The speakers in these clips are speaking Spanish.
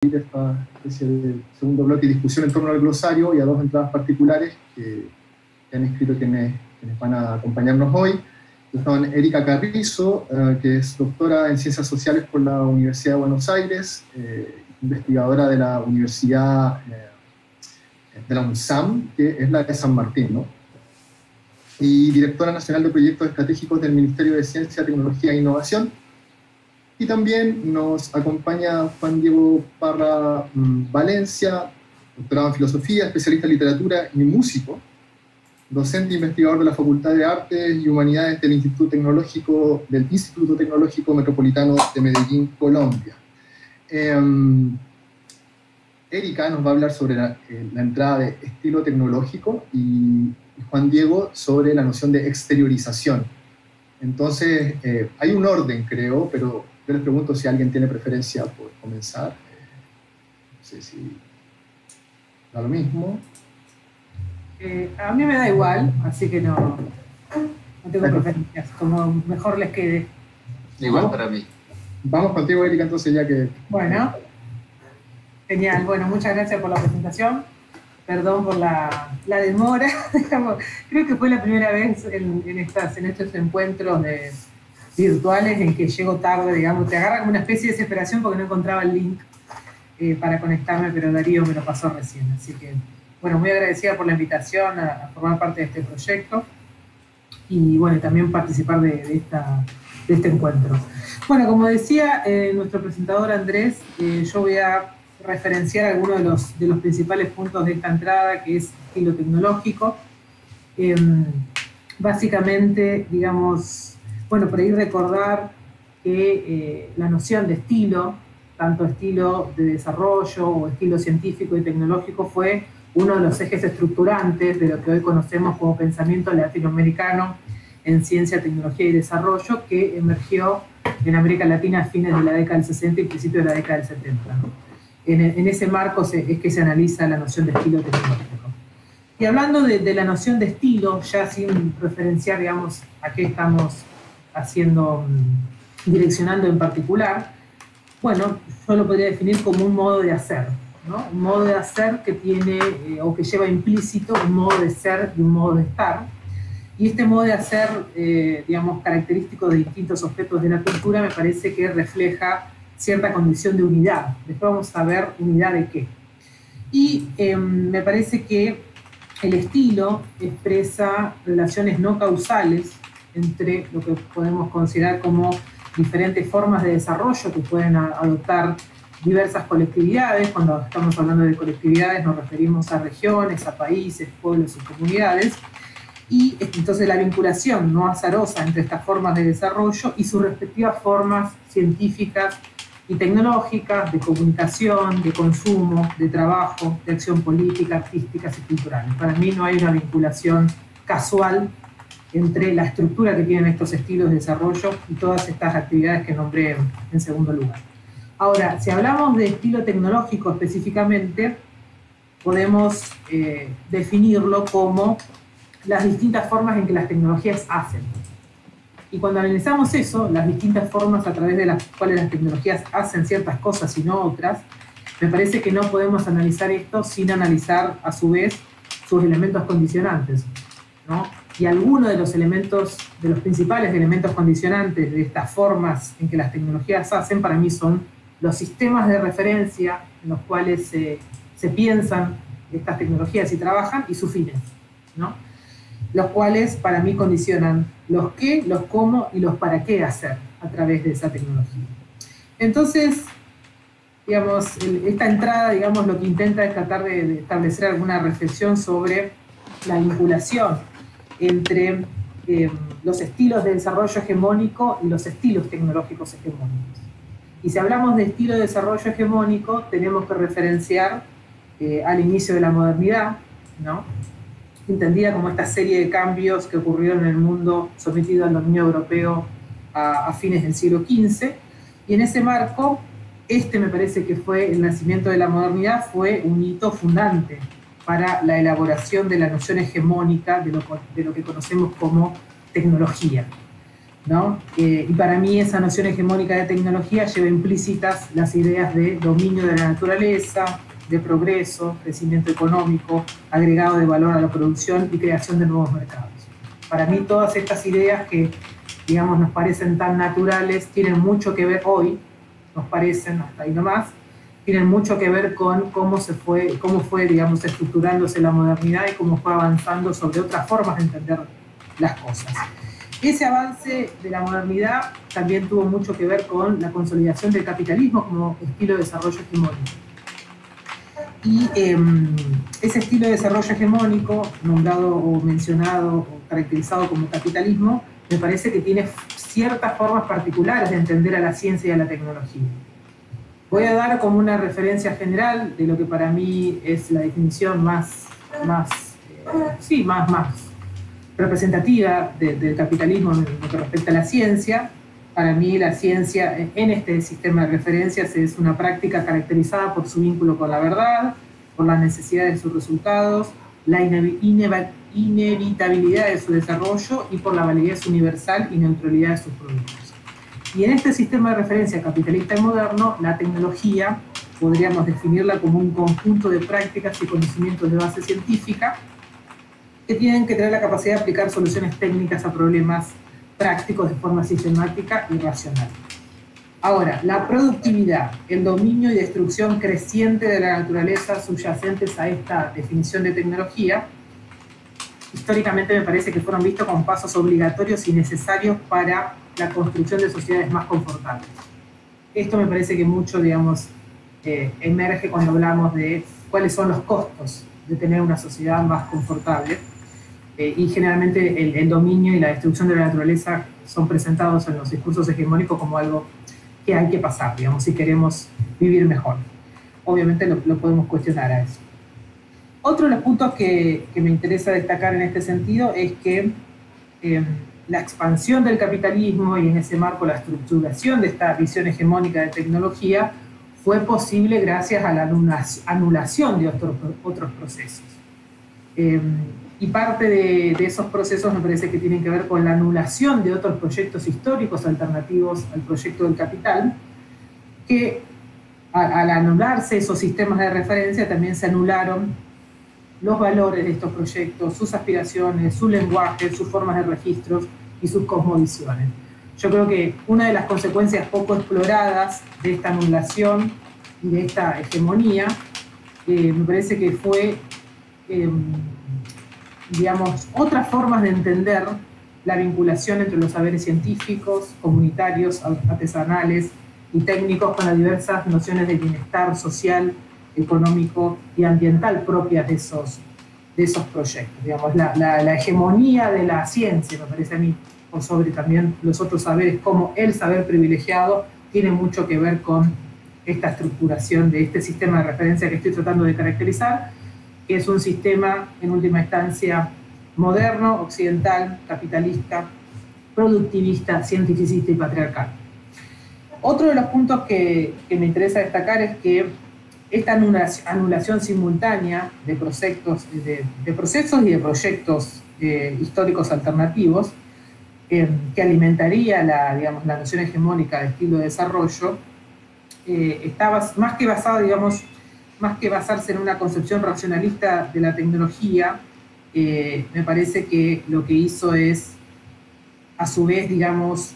esta especie de segundo bloque de discusión en torno al glosario y a dos entradas particulares que han escrito quienes van a acompañarnos hoy. Son Erika Carrizo, que es doctora en Ciencias Sociales por la Universidad de Buenos Aires, investigadora de la Universidad de la UNSAM, que es la de San Martín, ¿no? Y directora nacional de proyectos estratégicos del Ministerio de Ciencia, Tecnología e Innovación. Y también nos acompaña Juan Diego Parra Valencia, doctorado en Filosofía, especialista en Literatura y músico, docente e investigador de la Facultad de Artes y Humanidades del Instituto Tecnológico Metropolitano de Medellín, Colombia. Erika nos va a hablar sobre la entrada de estilo tecnológico y Juan Diego sobre la noción de exteriorización. Entonces, hay un orden, creo, pero yo les pregunto si alguien tiene preferencia por comenzar. No sé si da lo mismo. A mí me da igual, así que no tengo preferencias, como mejor les quede. Igual para mí. Vamos contigo, Erika, entonces ya que... Bueno, genial. Bueno, muchas gracias por la presentación. Perdón por la demora. Creo que fue la primera vez en estos encuentros virtuales en que llego tarde, digamos. Te agarra como una especie de desesperación porque no encontraba el link para conectarme, pero Darío me lo pasó recién, así que... Bueno, muy agradecida por la invitación a formar parte de este proyecto y bueno, también participar de este encuentro. Bueno, como decía nuestro presentador Andrés, yo voy a referenciar algunos de los principales puntos de esta entrada, que es estilo tecnológico. Básicamente, digamos, bueno, por ahí recordar que la noción de estilo, tanto estilo de desarrollo o estilo científico y tecnológico, fue uno de los ejes estructurantes de lo que hoy conocemos como pensamiento latinoamericano en ciencia, tecnología y desarrollo, que emergió en América Latina a fines de la década del 60 y principios de la década del 70, ¿no? En ese marco es que se analiza la noción de estilo tecnológico. Y hablando de la noción de estilo, ya sin referenciar, digamos, a qué estamos direccionando en particular, bueno, yo lo podría definir como un modo de hacer, ¿no? Un modo de hacer que tiene o que lleva implícito un modo de ser y un modo de estar. Y este modo de hacer, digamos, característico de distintos objetos de la cultura, me parece que refleja cierta condición de unidad. Después vamos a ver unidad de qué. Y me parece que el estilo expresa relaciones no causales entre lo que podemos considerar como diferentes formas de desarrollo que pueden adoptar diversas colectividades. Cuando estamos hablando de colectividades nos referimos a regiones, a países, pueblos y comunidades, y entonces la vinculación no azarosa entre estas formas de desarrollo y sus respectivas formas científicas y tecnológicas, de comunicación, de consumo, de trabajo, de acción política, artísticas y culturales. Para mí no hay una vinculación casual entre la estructura que tienen estos estilos de desarrollo y todas estas actividades que nombré en segundo lugar. Ahora, si hablamos de estilo tecnológico específicamente, podemos definirlo como las distintas formas en que las tecnologías hacen. Y cuando analizamos eso, las distintas formas a través de las cuales las tecnologías hacen ciertas cosas y no otras, me parece que no podemos analizar esto sin analizar a su vez sus elementos condicionantes, ¿no? Y algunos de los principales elementos condicionantes de estas formas en que las tecnologías hacen, para mí son los sistemas de referencia en los cuales se piensan estas tecnologías y trabajan, y sus fines, ¿no? Los cuales para mí condicionan los qué, los cómo y los para qué hacer a través de esa tecnología. Entonces, digamos, esta entrada, digamos, lo que intenta es tratar de establecer alguna reflexión sobre la vinculación entre los estilos de desarrollo hegemónico y los estilos tecnológicos hegemónicos. Y si hablamos de estilo de desarrollo hegemónico, tenemos que referenciar al inicio de la modernidad, ¿no? Entendida como esta serie de cambios que ocurrieron en el mundo sometido al dominio europeo a fines del siglo XV. Y en ese marco, me parece que fue el nacimiento de la modernidad, fue un hito fundante para la elaboración de la noción hegemónica de lo que conocemos como tecnología, ¿no? Y para mí esa noción hegemónica de tecnología lleva implícitas las ideas de dominio de la naturaleza, de progreso, crecimiento económico, agregado de valor a la producción y creación de nuevos mercados. Para mí todas estas ideas que, digamos, nos parecen tan naturales, tienen mucho que ver hoy, nos parecen, hasta ahí nomás, tienen mucho que ver con cómo fue, digamos, estructurándose la modernidad y cómo fue avanzando sobre otras formas de entender las cosas. Ese avance de la modernidad también tuvo mucho que ver con la consolidación del capitalismo como estilo de desarrollo hegemónico. Y ese estilo de desarrollo hegemónico, nombrado o mencionado o caracterizado como capitalismo, me parece que tiene ciertas formas particulares de entender a la ciencia y a la tecnología. Voy a dar como una referencia general de lo que para mí es la definición más representativa del capitalismo en lo que respecta a la ciencia. Para mí la ciencia en este sistema de referencias es una práctica caracterizada por su vínculo con la verdad, por la necesidad de sus resultados, la inevitabilidad de su desarrollo y por la validez universal y neutralidad de sus productos. Y en este sistema de referencia capitalista y moderno, la tecnología podríamos definirla como un conjunto de prácticas y conocimientos de base científica que tienen que tener la capacidad de aplicar soluciones técnicas a problemas prácticos de forma sistemática y racional. Ahora, la productividad, el dominio y destrucción creciente de la naturaleza subyacentes a esta definición de tecnología, históricamente me parece que fueron vistos como pasos obligatorios y necesarios para la construcción de sociedades más confortables. Esto me parece que mucho, digamos, emerge cuando hablamos de cuáles son los costos de tener una sociedad más confortable. Y generalmente el dominio y la destrucción de la naturaleza son presentados en los discursos hegemónicos como algo que hay que pasar, digamos, si queremos vivir mejor. Obviamente lo podemos cuestionar a eso. Otro de los puntos que me interesa destacar en este sentido es que la expansión del capitalismo y en ese marco la estructuración de esta visión hegemónica de tecnología fue posible gracias a la anulación de otros procesos. Y parte de esos procesos me parece que tienen que ver con la anulación de otros proyectos históricos alternativos al proyecto del capital, que al anularse esos sistemas de referencia también se anularon los valores de estos proyectos, sus aspiraciones, su lenguaje, sus formas de registros y sus cosmovisiones. Yo creo que una de las consecuencias poco exploradas de esta anulación y de esta hegemonía me parece que fue digamos, otras formas de entender la vinculación entre los saberes científicos, comunitarios, artesanales y técnicos con las diversas nociones de bienestar social, económico y ambiental propias de esos proyectos. Digamos, la hegemonía de la ciencia, me parece a mí, por sobre también los otros saberes, como el saber privilegiado, tiene mucho que ver con esta estructuración de este sistema de referencia que estoy tratando de caracterizar, que es un sistema, en última instancia, moderno, occidental, capitalista, productivista, cientificista y patriarcal. Otro de los puntos que me interesa destacar es que esta anulación simultánea de procesos y de proyectos históricos alternativos, que alimentaría la noción hegemónica de estilo de desarrollo, estaba más que basada, digamos, más que basarse en una concepción racionalista de la tecnología, me parece que lo que hizo es, a su vez, digamos,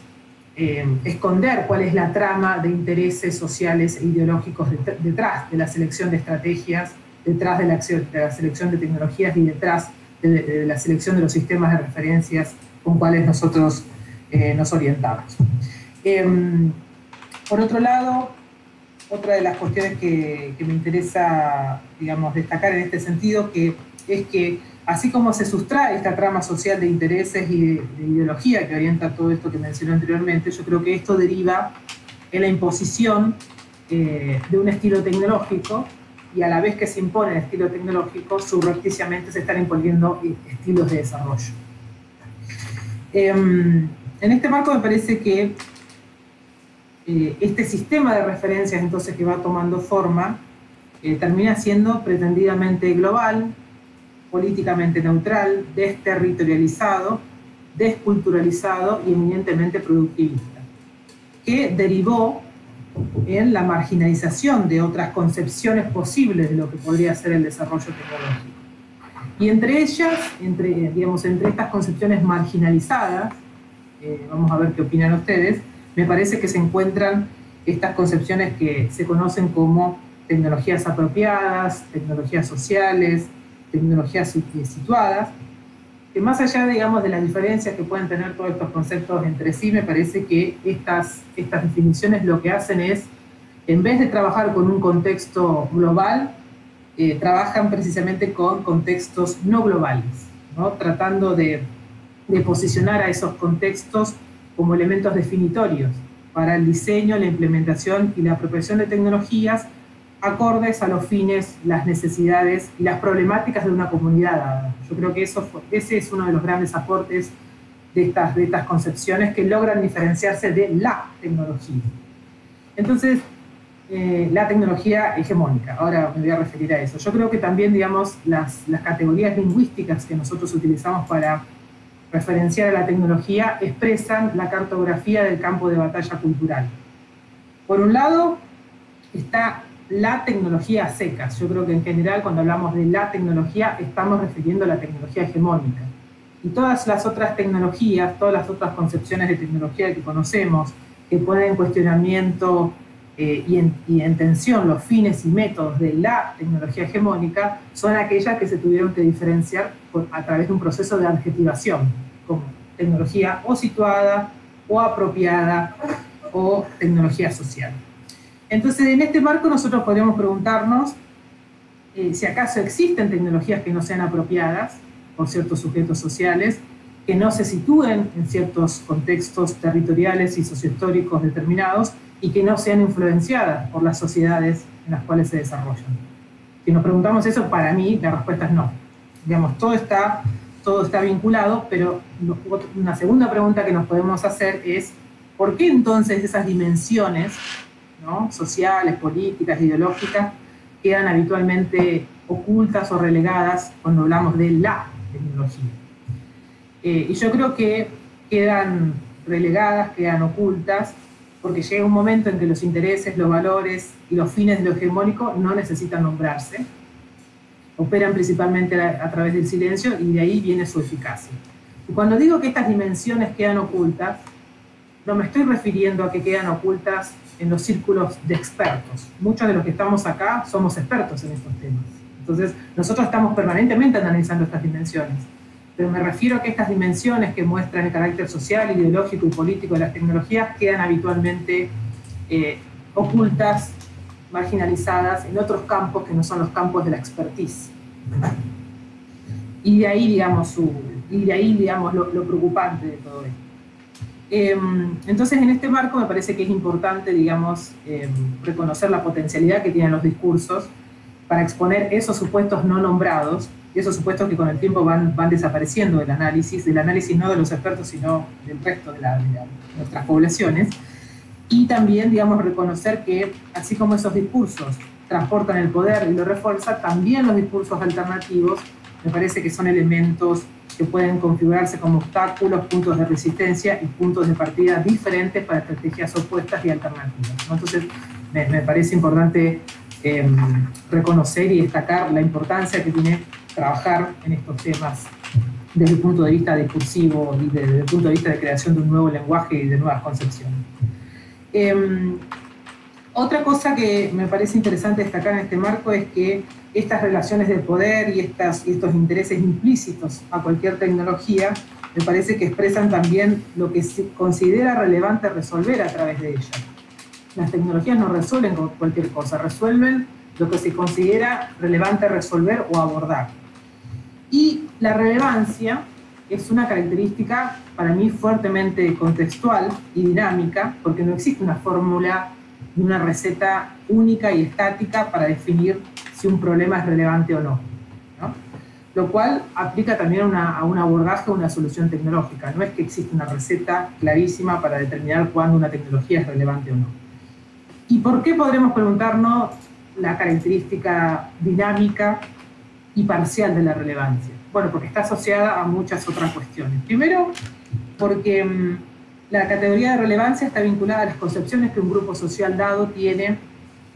esconder cuál es la trama de intereses sociales e ideológicos detrás de la selección de estrategias, detrás de la selección de tecnologías y detrás de la selección de los sistemas de referencias con cuales nosotros nos orientamos. Por otro lado, otra de las cuestiones que me interesa, digamos, destacar en este sentido es que así como se sustrae esta trama social de intereses y de ideología que orienta todo esto que mencioné anteriormente, yo creo que esto deriva en la imposición de un estilo tecnológico, y a la vez que se impone el estilo tecnológico, subrepticiamente se están imponiendo estilos de desarrollo. En este marco me parece que este sistema de referencias entonces que va tomando forma termina siendo pretendidamente global, políticamente neutral, desterritorializado desculturalizado y eminentemente productivista, que derivó en la marginalización de otras concepciones posibles de lo que podría ser el desarrollo tecnológico. Y entre ellas, entre estas concepciones marginalizadas, vamos a ver qué opinan ustedes, me parece que se encuentran estas concepciones que se conocen como tecnologías apropiadas, tecnologías sociales, tecnologías situadas, que más allá, digamos, de las diferencias que pueden tener todos estos conceptos entre sí, me parece que estas definiciones lo que hacen es, en vez de trabajar con un contexto global, trabajan precisamente con contextos no globales, ¿no? Tratando de posicionar a esos contextos como elementos definitorios para el diseño, la implementación y la apropiación de tecnologías acordes a los fines, las necesidades y las problemáticas de una comunidad dada. Yo creo que ese es uno de los grandes aportes de estas concepciones que logran diferenciarse de la tecnología. Entonces, la tecnología hegemónica, ahora me voy a referir a eso. Yo creo que también, digamos, las categorías lingüísticas que nosotros utilizamos para referenciar a la tecnología expresan la cartografía del campo de batalla cultural. Por un lado, está la tecnología a secas. Yo creo que en general cuando hablamos de la tecnología estamos refiriendo a la tecnología hegemónica. Y todas las otras tecnologías, todas las otras concepciones de tecnología que conocemos, que ponen en cuestionamiento y en tensión los fines y métodos de la tecnología hegemónica, son aquellas que se tuvieron que diferenciar a través de un proceso de adjetivación, como tecnología o situada, o apropiada, o tecnología social. Entonces, en este marco nosotros podríamos preguntarnos si acaso existen tecnologías que no sean apropiadas por ciertos sujetos sociales, que no se sitúen en ciertos contextos territoriales y sociohistóricos determinados y que no sean influenciadas por las sociedades en las cuales se desarrollan. Si nos preguntamos eso, para mí la respuesta es no. Digamos, todo está vinculado, pero una segunda pregunta que nos podemos hacer es ¿por qué entonces esas dimensiones, ¿no?, sociales, políticas, ideológicas, quedan habitualmente ocultas o relegadas cuando hablamos de la tecnología? Y yo creo que quedan relegadas, quedan ocultas, porque llega un momento en que los intereses, los valores y los fines de lo hegemónico no necesitan nombrarse, operan principalmente a través del silencio y de ahí viene su eficacia. Y cuando digo que estas dimensiones quedan ocultas, no me estoy refiriendo a que quedan ocultas en los círculos de expertos. Muchos de los que estamos acá somos expertos en estos temas. Entonces, nosotros estamos permanentemente analizando estas dimensiones. Pero me refiero a que estas dimensiones que muestran el carácter social, ideológico y político de las tecnologías quedan habitualmente ocultas, marginalizadas en otros campos que no son los campos de la expertise. Y de ahí, digamos, lo preocupante de todo esto. Entonces, en este marco me parece que es importante, digamos, reconocer la potencialidad que tienen los discursos para exponer esos supuestos no nombrados, esos supuestos que con el tiempo van desapareciendo del análisis no de los expertos, sino del resto de nuestras poblaciones, y también, digamos, reconocer que, así como esos discursos transportan el poder y lo refuerzan, también los discursos alternativos me parece que son elementos que pueden configurarse como obstáculos, puntos de resistencia y puntos de partida diferentes para estrategias opuestas y alternativas, ¿no? Entonces, me parece importante reconocer y destacar la importancia que tiene trabajar en estos temas desde el punto de vista discursivo y desde el punto de vista de creación de un nuevo lenguaje y de nuevas concepciones. Otra cosa que me parece interesante destacar en este marco es que estas relaciones de poder y estos intereses implícitos a cualquier tecnología me parece que expresan también lo que se considera relevante resolver a través de ella. Las tecnologías no resuelven cualquier cosa, resuelven lo que se considera relevante resolver o abordar. Y la relevancia es una característica para mí fuertemente contextual y dinámica, porque no existe una fórmula ni una receta única y estática para definir si un problema es relevante o no, ¿no? Lo cual aplica también a un abordaje o una solución tecnológica. No es que existe una receta clarísima para determinar cuándo una tecnología es relevante o no. ¿Y por qué podremos preguntarnos la característica dinámica y parcial de la relevancia? Bueno, porque está asociada a muchas otras cuestiones. Primero, porque la categoría de relevancia está vinculada a las concepciones que un grupo social dado tiene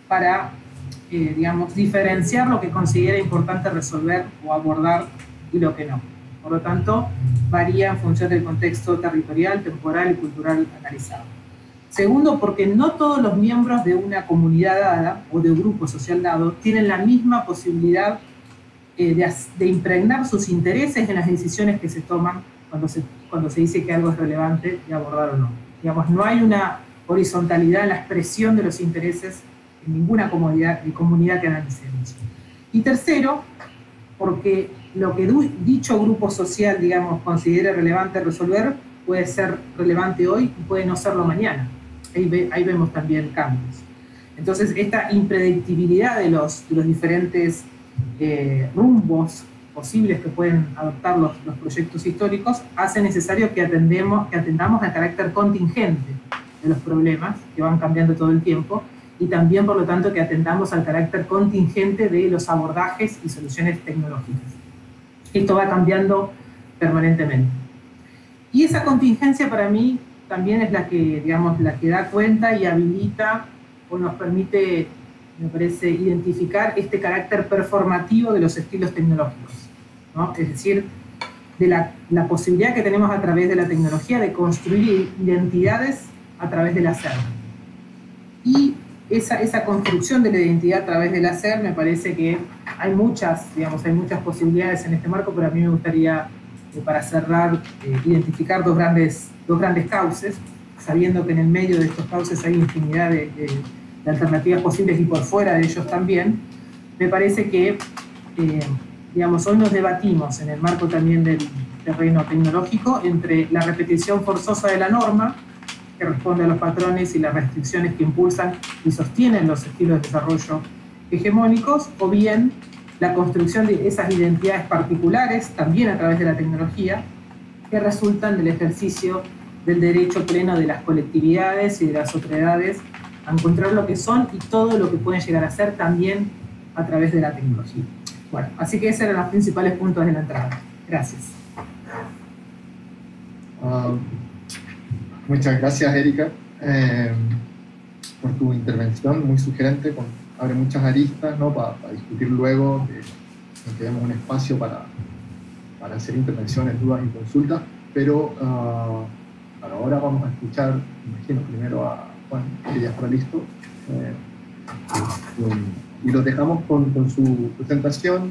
para, digamos, diferenciar lo que considera importante resolver o abordar y lo que no. Por lo tanto, varía en función del contexto territorial, temporal y cultural analizado. Segundo, porque no todos los miembros de una comunidad dada o de un grupo social dado tienen la misma posibilidad de impregnar sus intereses en las decisiones que se toman cuando se dice que algo es relevante de abordar o no. Digamos, no hay una horizontalidad en la expresión de los intereses en ninguna comunidad que analicemos. Y tercero, porque lo que dicho grupo social, digamos, considere relevante resolver, puede ser relevante hoy y puede no serlo mañana. Ahí vemos también cambios. Entonces, esta impredictibilidad de los diferentes rumbos posibles que pueden adoptar los proyectos históricos hace necesario que atendamos al carácter contingente de los problemas, que van cambiando todo el tiempo, y también, por lo tanto, que atendamos al carácter contingente de los abordajes y soluciones tecnológicas. Esto va cambiando permanentemente. Y esa contingencia para mí también es la que, digamos, la que da cuenta y habilita o nos permite, me parece, identificar este carácter performativo de los estilos tecnológicos, ¿no? Es decir, de la posibilidad que tenemos a través de la tecnología de construir identidades a través del hacer. Y esa construcción de la identidad a través del hacer, me parece que hay muchas posibilidades en este marco, pero a mí me gustaría, para cerrar, identificar dos grandes cauces, sabiendo que en el medio de estos cauces hay infinidad de alternativas posibles y por fuera de ellos también. Me parece que, digamos, hoy nos debatimos en el marco también del terreno tecnológico entre la repetición forzosa de la norma, que responde a los patrones y las restricciones que impulsan y sostienen los estilos de desarrollo hegemónicos, o bien la construcción de esas identidades particulares, también a través de la tecnología, que resultan del ejercicio del derecho pleno de las colectividades y de las otredades a encontrar lo que son y todo lo que pueden llegar a ser también a través de la tecnología. Bueno, así que esos eran los principales puntos de la entrada. Gracias. Muchas gracias, Erika, por tu intervención, muy sugerente, abre muchas aristas, ¿no? para discutir luego, que demos un espacio para hacer intervenciones, dudas y consultas, pero ahora vamos a escuchar, imagino, primero a Juan, que ya está listo, y los dejamos con su presentación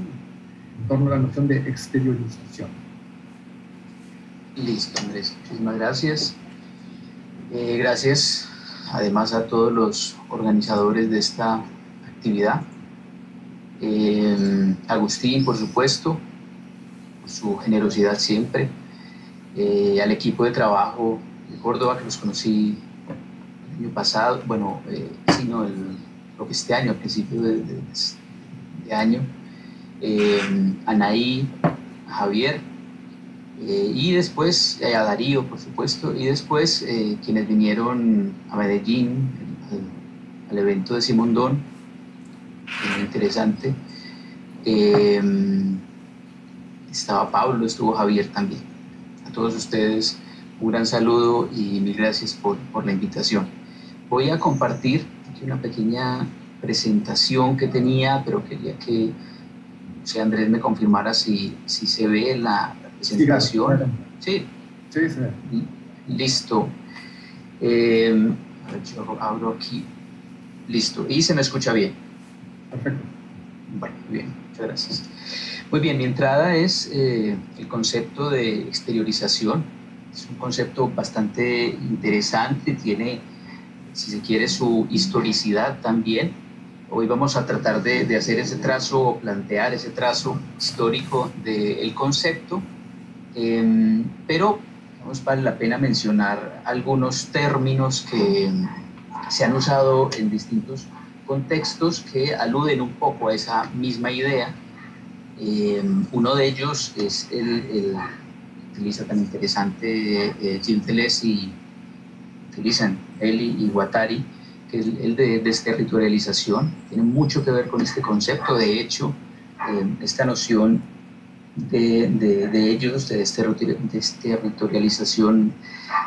en torno a la noción de exteriorización. Listo, Andrés, muchísimas gracias. Gracias además a todos los organizadores de esta actividad. Agustín, por supuesto, por su generosidad siempre. Al equipo de trabajo de Córdoba, que los conocí el año pasado, bueno, creo que este año, al principio de año. Anaí, a Javier, y después a Darío, por supuesto, y después quienes vinieron a Medellín al evento de Simondón, muy interesante. Estaba Pablo, estuvo Javier también. A todos ustedes un gran saludo y mil gracias por la invitación. Voy a compartir aquí una pequeña presentación que tenía, pero quería que Andrés me confirmara si se ve la presentación. Sí, sí, se ve. Listo. A ver, yo abro aquí. Listo. ¿Y se me escucha bien? Perfecto. Bueno, muy bien. Muchas gracias. Muy bien, mi entrada es el concepto de exteriorización. Es un concepto bastante interesante, tiene, si se quiere, su historicidad también. Hoy vamos a tratar de hacer ese trazo, o plantear ese trazo histórico del concepto, pero vale la pena mencionar algunos términos que se han usado en distintos contextos que aluden un poco a esa misma idea. Uno de ellos es el utiliza tan interesante Jim Deleuze y utilizan Eli y Guattari, que es el de desterritorialización. Tiene mucho que ver con este concepto. De hecho, esta noción de ellos, de desterritorialización,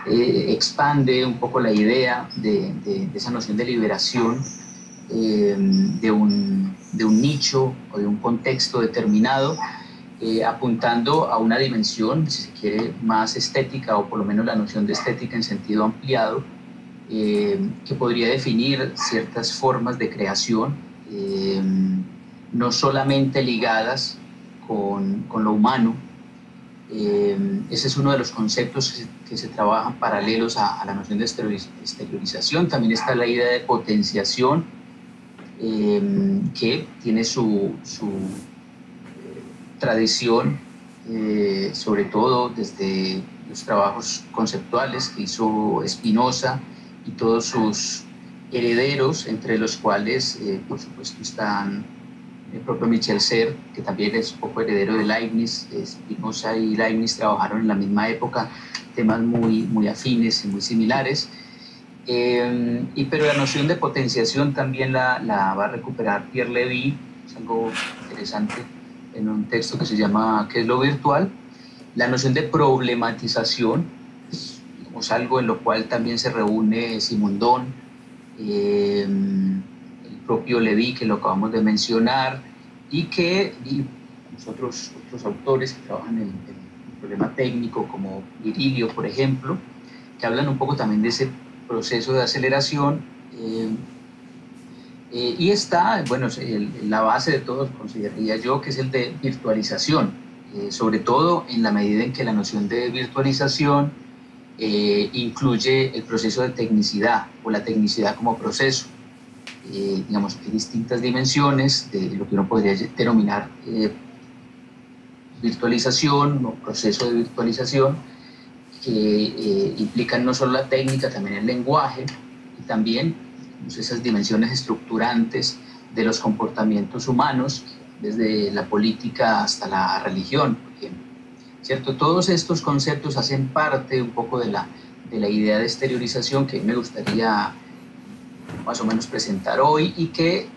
expande un poco la idea de esa noción de liberación de un nicho o de un contexto determinado, apuntando a una dimensión, si se quiere, más estética, o por lo menos la noción de estética en sentido ampliado, que podría definir ciertas formas de creación, no solamente ligadas con lo humano. Ese es uno de los conceptos que se trabajan paralelos a la noción de exteriorización. También está la idea de potenciación, que tiene su tradición, sobre todo desde los trabajos conceptuales que hizo Spinoza y todos sus herederos, entre los cuales, por supuesto, están el propio Michel Serres, que también es un poco heredero de Leibniz. Spinoza y Leibniz trabajaron en la misma época temas muy afines y muy similares. Pero la noción de potenciación también la va a recuperar Pierre Levy. Es algo interesante en un texto que se llama ¿Qué es lo virtual? La noción de problematización es, digamos, algo en lo cual también se reúne Simondon, el propio Levy, que lo acabamos de mencionar, y otros autores que trabajan en el problema técnico, como Virilio, por ejemplo, que hablan un poco también de ese proceso de aceleración. Y está, bueno, la base de todo, consideraría yo, que es el de virtualización, sobre todo en la medida en que la noción de virtualización incluye el proceso de tecnicidad, o la tecnicidad como proceso. Digamos, hay distintas dimensiones de lo que uno podría denominar virtualización o proceso de virtualización, que implican no solo la técnica, también el lenguaje, y también esas dimensiones estructurantes de los comportamientos humanos, desde la política hasta la religión, por ejemplo, ¿cierto? Todos estos conceptos hacen parte un poco de la idea de exteriorización que me gustaría más o menos presentar hoy, y que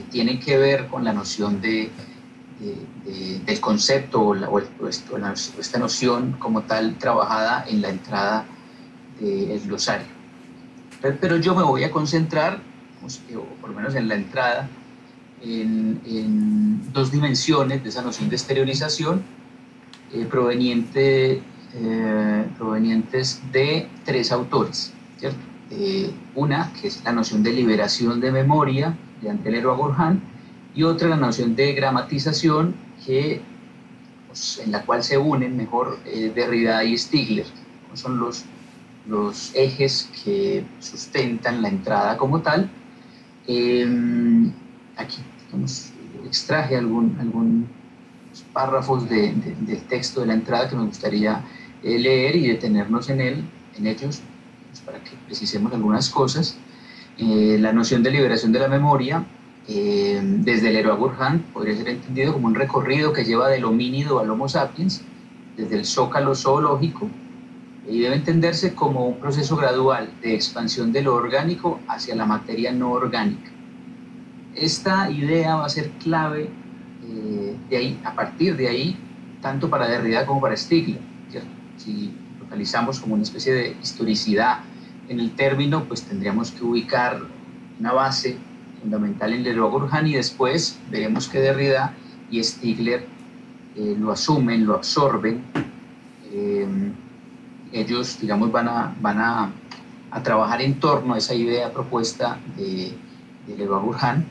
tienen que ver con la noción del concepto esta noción como tal trabajada en la entrada del glosario. Pero yo me voy a concentrar, o por lo menos en la entrada, en dos dimensiones de esa noción de exteriorización, provenientes de tres autores, ¿cierto? Una, que es la noción de liberación de memoria, de André Leroi-Gourhan, y otra, la noción de gramatización, en la cual se unen mejor Derrida y Stigler. Son los ejes que sustentan la entrada como tal. Aquí, digamos, extraje algunos párrafos del texto de la entrada que me gustaría leer y detenernos en ellos, pues, para que precisemos algunas cosas. La noción de liberación de la memoria, desde Leroi-Gourhan, podría ser entendido como un recorrido que lleva del homínido al Homo sapiens, desde el zócalo zoológico, y debe entenderse como un proceso gradual de expansión de lo orgánico hacia la materia no orgánica. Esta idea va a ser clave a partir de ahí, tanto para Derrida como para Stigler, ¿cierto? Si localizamos como una especie de historicidad en el término, pues tendríamos que ubicar una base fundamental en Leroi-Gourhan, y después veremos que Derrida y Stigler lo asumen, lo absorben. Ellos, digamos, van a trabajar en torno a esa idea propuesta de Leroi-Gourhan,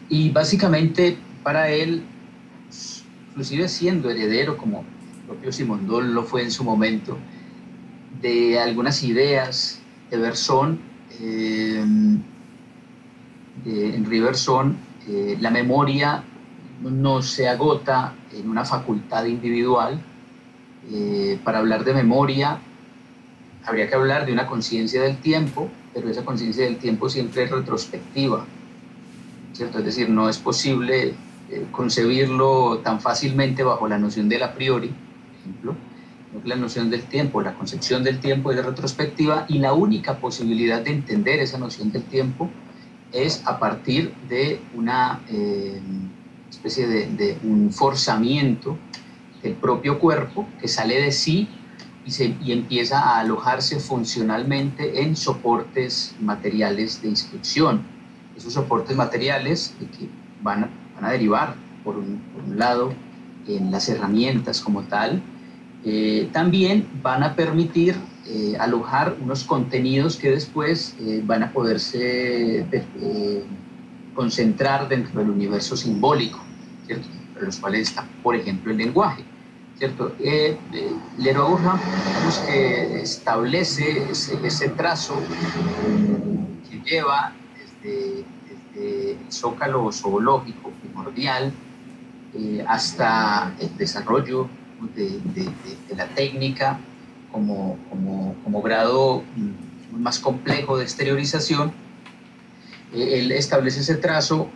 y básicamente para él, inclusive siendo heredero, como el propio Simondon lo fue en su momento, de algunas ideas de Bergson, de Henri Bergson, la memoria no se agota en una facultad individual. Para hablar de memoria habría que hablar de una conciencia del tiempo, pero esa conciencia del tiempo siempre es retrospectiva, ¿cierto? Es decir, no es posible concebirlo tan fácilmente bajo la noción del a priori, por ejemplo. La noción del tiempo, la concepción del tiempo es retrospectiva, y la única posibilidad de entender esa noción del tiempo es a partir de una especie de un forzamiento del propio cuerpo que sale de sí y empieza a alojarse funcionalmente en soportes materiales de instrucción. Esos soportes materiales que van a derivar, por un lado, en las herramientas como tal, también van a permitir alojar unos contenidos que después van a poderse concentrar dentro del universo simbólico, ¿cierto? Entre los cuales está, por ejemplo, el lenguaje, ¿cierto? Leroy-Gourhan, digamos que establece ese trazo que lleva desde el zócalo zoológico primordial hasta el desarrollo de la técnica como grado más complejo de exteriorización. Él establece ese trazo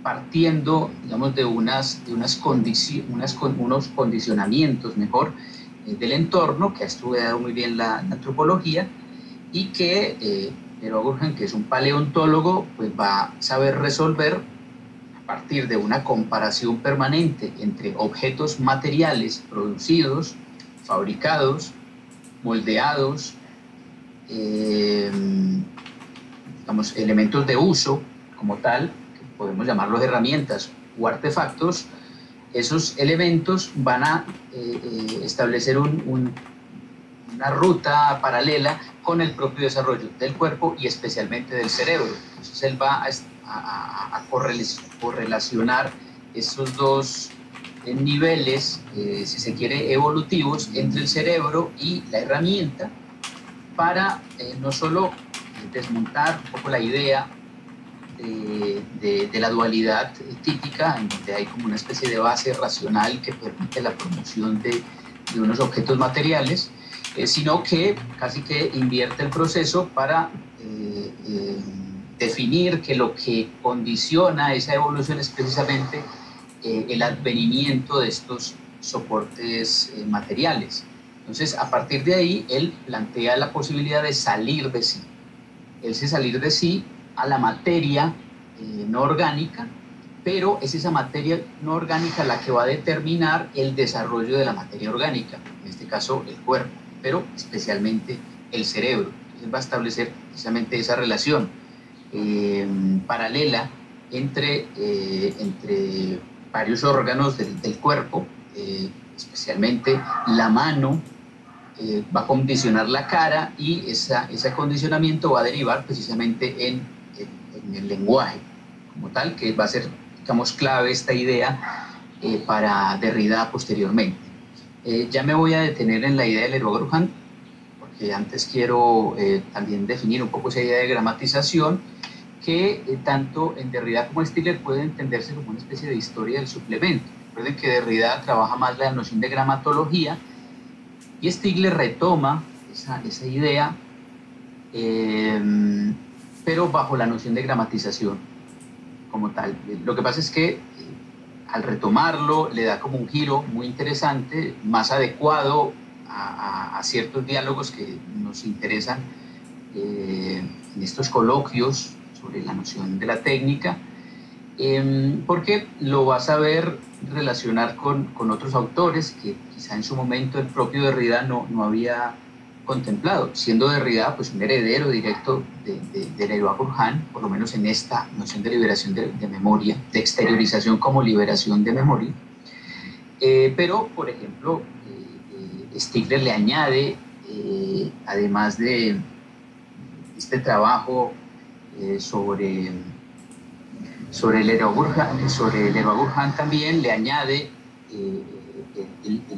partiendo, digamos, de unos condicionamientos, mejor, del entorno, que ha estudiado muy bien la antropología, y que Leroy-Gourhan, que es un paleontólogo, pues va a saber resolver a partir de una comparación permanente entre objetos materiales producidos, fabricados, moldeados, digamos, elementos de uso como tal, que podemos llamarlos herramientas o artefactos. Esos elementos van a establecer una ruta paralela con el propio desarrollo del cuerpo y especialmente del cerebro. Entonces él va a correlacionar esos dos niveles, si se quiere, evolutivos entre el cerebro y la herramienta, para no solo desmontar un poco la idea de la dualidad típica, en donde hay como una especie de base racional que permite la promoción de unos objetos materiales, sino que casi que invierte el proceso para definir que lo que condiciona esa evolución es precisamente el advenimiento de estos soportes materiales. Entonces, a partir de ahí, él plantea la posibilidad de salir de sí. Salir de sí a la materia no orgánica, pero es esa materia no orgánica la que va a determinar el desarrollo de la materia orgánica, en este caso el cuerpo, pero especialmente el cerebro. Entonces va a establecer precisamente esa relación paralela entre varios órganos del cuerpo, especialmente la mano, va a condicionar la cara, y ese condicionamiento va a derivar precisamente en el lenguaje como tal, que va a ser, digamos, clave esta idea para Derrida posteriormente. Ya me voy a detener en la idea de Leroy-Gourhan, porque antes quiero también definir un poco esa idea de gramatización, que tanto en Derrida como en Stigler puede entenderse como una especie de historia del suplemento. Recuerden que Derrida trabaja más la noción de gramatología, y Stigler retoma esa idea, pero bajo la noción de gramatización como tal. Lo que pasa es que al retomarlo le da como un giro muy interesante, más adecuado a ciertos diálogos que nos interesan en estos coloquios sobre la noción de la técnica, porque lo vas a ver relacionar con otros autores que quizá en su momento el propio Derrida no había contemplado, siendo Derrida pues un heredero directo de Leroy-Gourhan, por lo menos en esta noción de liberación de memoria, de exteriorización como liberación de memoria. Pero, por ejemplo, Stigler le añade, además de este trabajo sobre Leroy-Gourhan, también le añade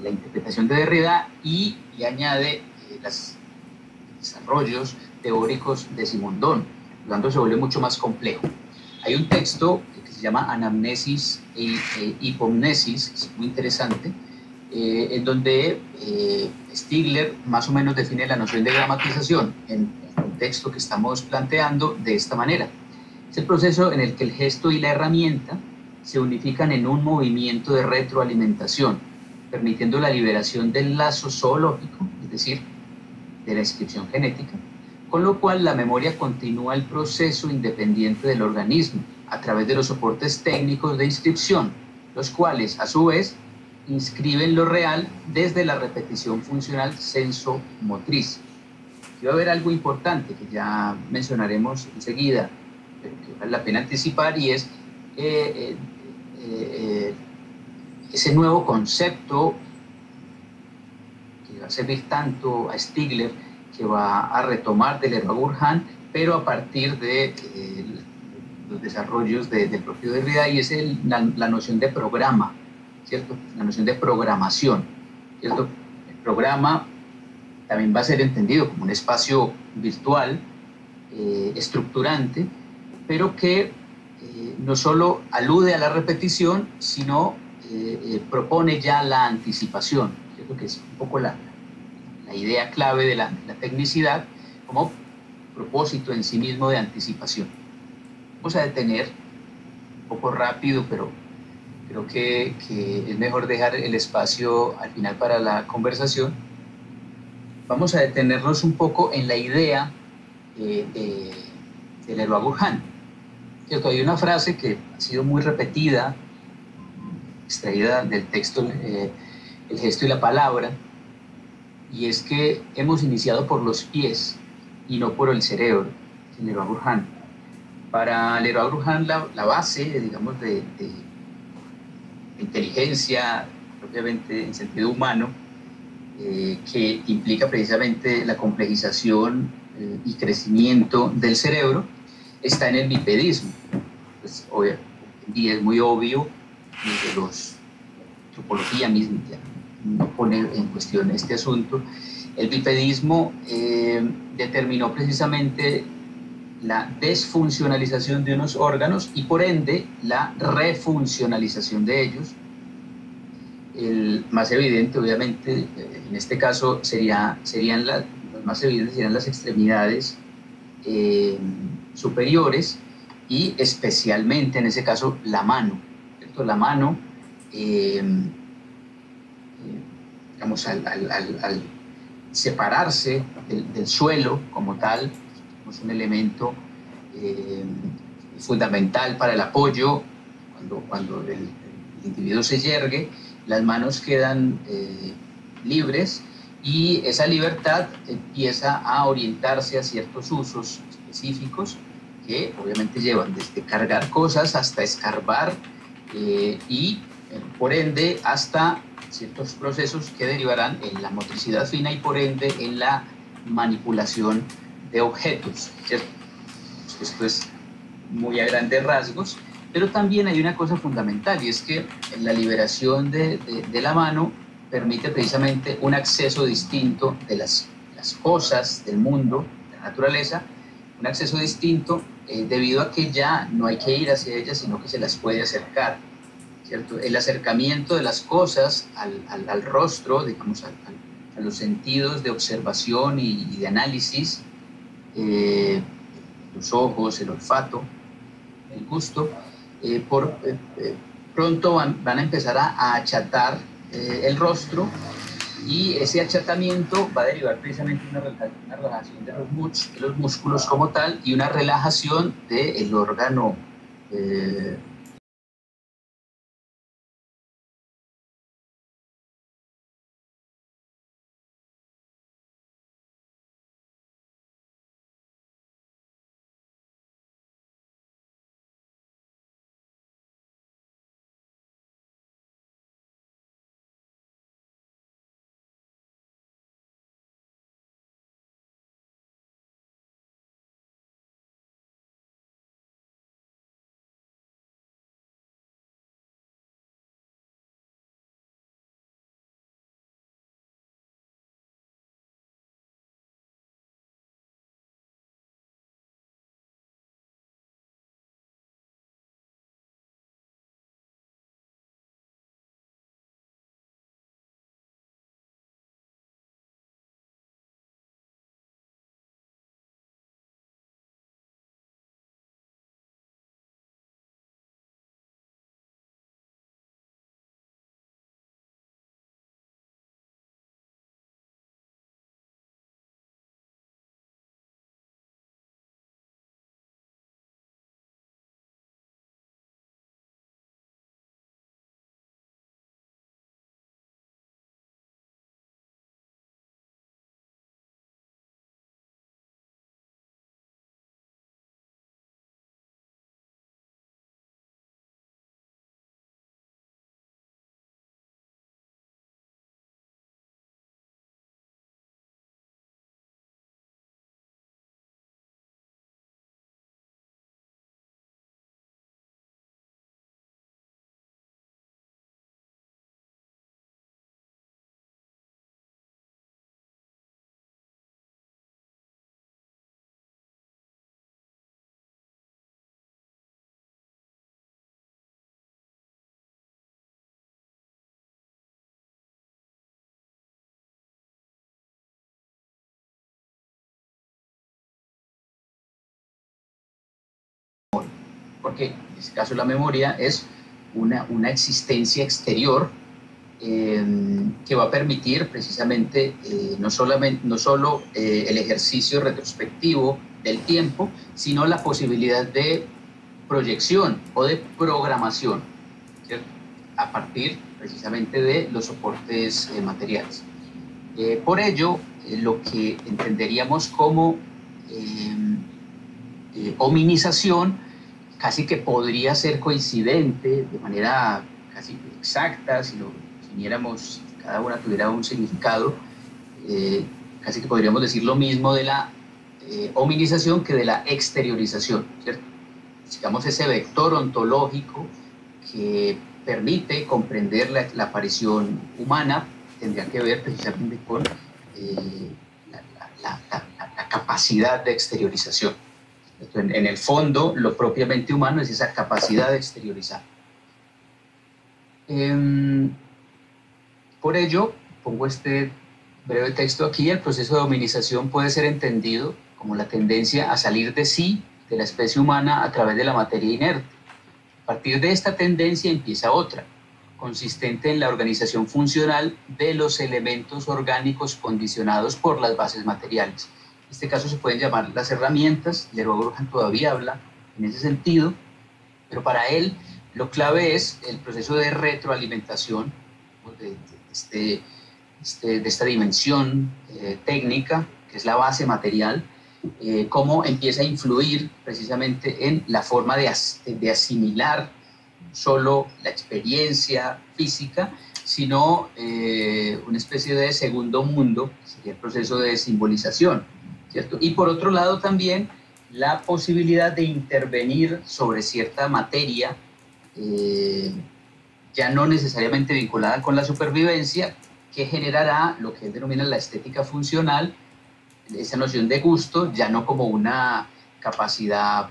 la interpretación de Derrida, y le añade los desarrollos teóricos de Simondon. Por lo tanto, se vuelve mucho más complejo. Hay un texto que se llama Anamnesis e Hipomnesis, que es muy interesante, en donde Stigler más o menos define la noción de gramatización en el contexto que estamos planteando de esta manera. Es el proceso en el que el gesto y la herramienta se unifican en un movimiento de retroalimentación, permitiendo la liberación del lazo zoológico, es decir, de la inscripción genética, con lo cual la memoria continúa el proceso independiente del organismo, a través de los soportes técnicos de inscripción, los cuales a su vez inscriben lo real desde la repetición funcional sensomotriz. Y va a haber algo importante que ya mencionaremos enseguida, pero que vale la pena anticipar, y es ese nuevo concepto que va a servir tanto a Stigler, que va a retomar del Leroi-Gourhan, pero a partir de los desarrollos del propio Derrida, y es la noción de programa, ¿cierto? La noción de programación, ¿cierto? El programa también va a ser entendido como un espacio virtual, estructurante, pero que no solo alude a la repetición, sino propone ya la anticipación, ¿cierto? Que es un poco la idea clave de la tecnicidad como propósito en sí mismo de anticipación. Vamos a detener un poco rápido, pero creo que es mejor dejar el espacio al final para la conversación. Vamos a detenernos un poco en la idea de Leroi-Gourhan. Hay una frase que ha sido muy repetida, extraída del texto El gesto y la palabra, y es que hemos iniciado por los pies y no por el cerebro, en Leroi-Gourhan. Para Leroi-Gourhan la base, digamos, de inteligencia, propiamente en sentido humano, que implica precisamente la complejización y crecimiento del cerebro, está en el bipedismo. Pues, hoy en día es muy obvio, desde la antropología misma ya no pone en cuestión este asunto. El bipedismo determinó precisamente la desfuncionalización de unos órganos y por ende la refuncionalización de ellos. El más evidente, obviamente, en este caso los más evidentes serían las extremidades superiores y especialmente en ese caso la mano, ¿cierto? La mano, digamos, al separarse del suelo como tal, es un elemento fundamental para el apoyo. Cuando el individuo se yergue, las manos quedan libres y esa libertad empieza a orientarse a ciertos usos específicos que obviamente llevan desde cargar cosas hasta escarbar y por ende hasta ciertos procesos que derivarán en la motricidad fina y por ende en la manipulación de objetos, ¿cierto? Esto es muy a grandes rasgos, pero también hay una cosa fundamental, y es que la liberación de la mano permite precisamente un acceso distinto de las cosas del mundo, de la naturaleza, un acceso distinto debido a que ya no hay que ir hacia ellas, sino que se las puede acercar, ¿cierto? El acercamiento de las cosas al rostro, digamos, a los sentidos de observación y de análisis, los ojos, el olfato, el gusto, pronto van a empezar a achatar el rostro, y ese achatamiento va a derivar precisamente una relajación de los músculos como tal y una relajación del órgano porque en este caso la memoria es una existencia exterior que va a permitir precisamente no solo el ejercicio retrospectivo del tiempo, sino la posibilidad de proyección o de programación, ¿cierto?, a partir precisamente de los soportes materiales. Por ello, lo que entenderíamos como hominización casi que podría ser coincidente de manera casi exacta, si lo definiéramos, cada una tuviera un significado, casi que podríamos decir lo mismo de la hominización que de la exteriorización, ¿cierto? Digamos, ese vector ontológico que permite comprender la aparición humana tendría que ver precisamente con la capacidad de exteriorización. En el fondo, lo propiamente humano es esa capacidad de exteriorizar. Por ello, pongo este breve texto aquí. El proceso de hominización puede ser entendido como la tendencia a salir de sí, de la especie humana, a través de la materia inerte. A partir de esta tendencia empieza otra, consistente en la organización funcional de los elementos orgánicos condicionados por las bases materiales. En este caso se pueden llamar las herramientas. Leroi-Gourhan todavía habla en ese sentido, pero para él lo clave es el proceso de retroalimentación de esta dimensión técnica, que es la base material, cómo empieza a influir precisamente en la forma de asimilar no solo la experiencia física, sino una especie de segundo mundo, que sería el proceso de simbolización, ¿cierto? Y por otro lado también la posibilidad de intervenir sobre cierta materia, ya no necesariamente vinculada con la supervivencia, que generará lo que él denomina la estética funcional, esa noción de gusto, ya no como una capacidad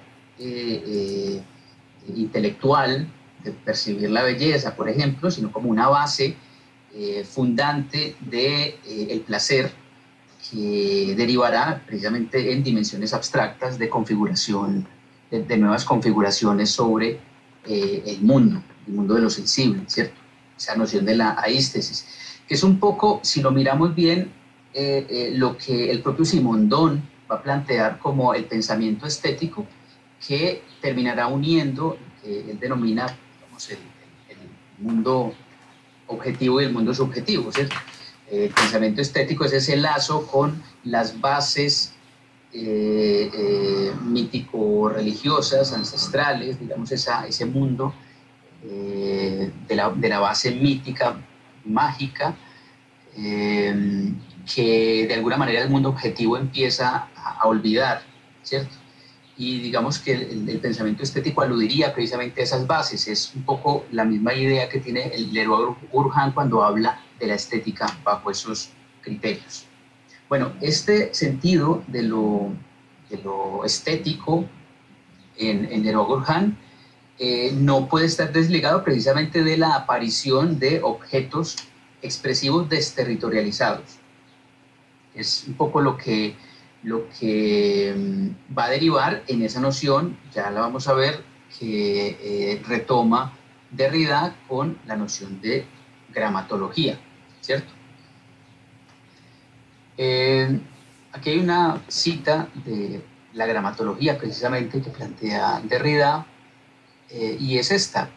intelectual de percibir la belleza, por ejemplo, sino como una base fundante del placer, que derivará precisamente en dimensiones abstractas de configuración, de nuevas configuraciones sobre el mundo de lo sensible, ¿cierto? Esa noción de la aístesis, que es un poco, si lo miramos bien, lo que el propio Simondon va a plantear como el pensamiento estético, que terminará uniendo lo que él denomina, digamos, el mundo objetivo y el mundo subjetivo, ¿cierto? El pensamiento estético es ese lazo con las bases mítico-religiosas, ancestrales, digamos, ese mundo de la base mítica, mágica, que de alguna manera el mundo objetivo empieza a olvidar, ¿cierto? Y digamos que el pensamiento estético aludiría precisamente a esas bases. Es un poco la misma idea que tiene el Leroi-Gourhan cuando habla de la estética bajo esos criterios. Bueno, este sentido de lo estético en Leroi-Gourhan no puede estar desligado precisamente de la aparición de objetos expresivos desterritorializados. Es un poco lo que va a derivar en esa noción, ya la vamos a ver, que retoma Derrida con la noción de gramatología, ¿cierto? Aquí hay una cita de la gramatología precisamente que plantea Derrida, y es esta.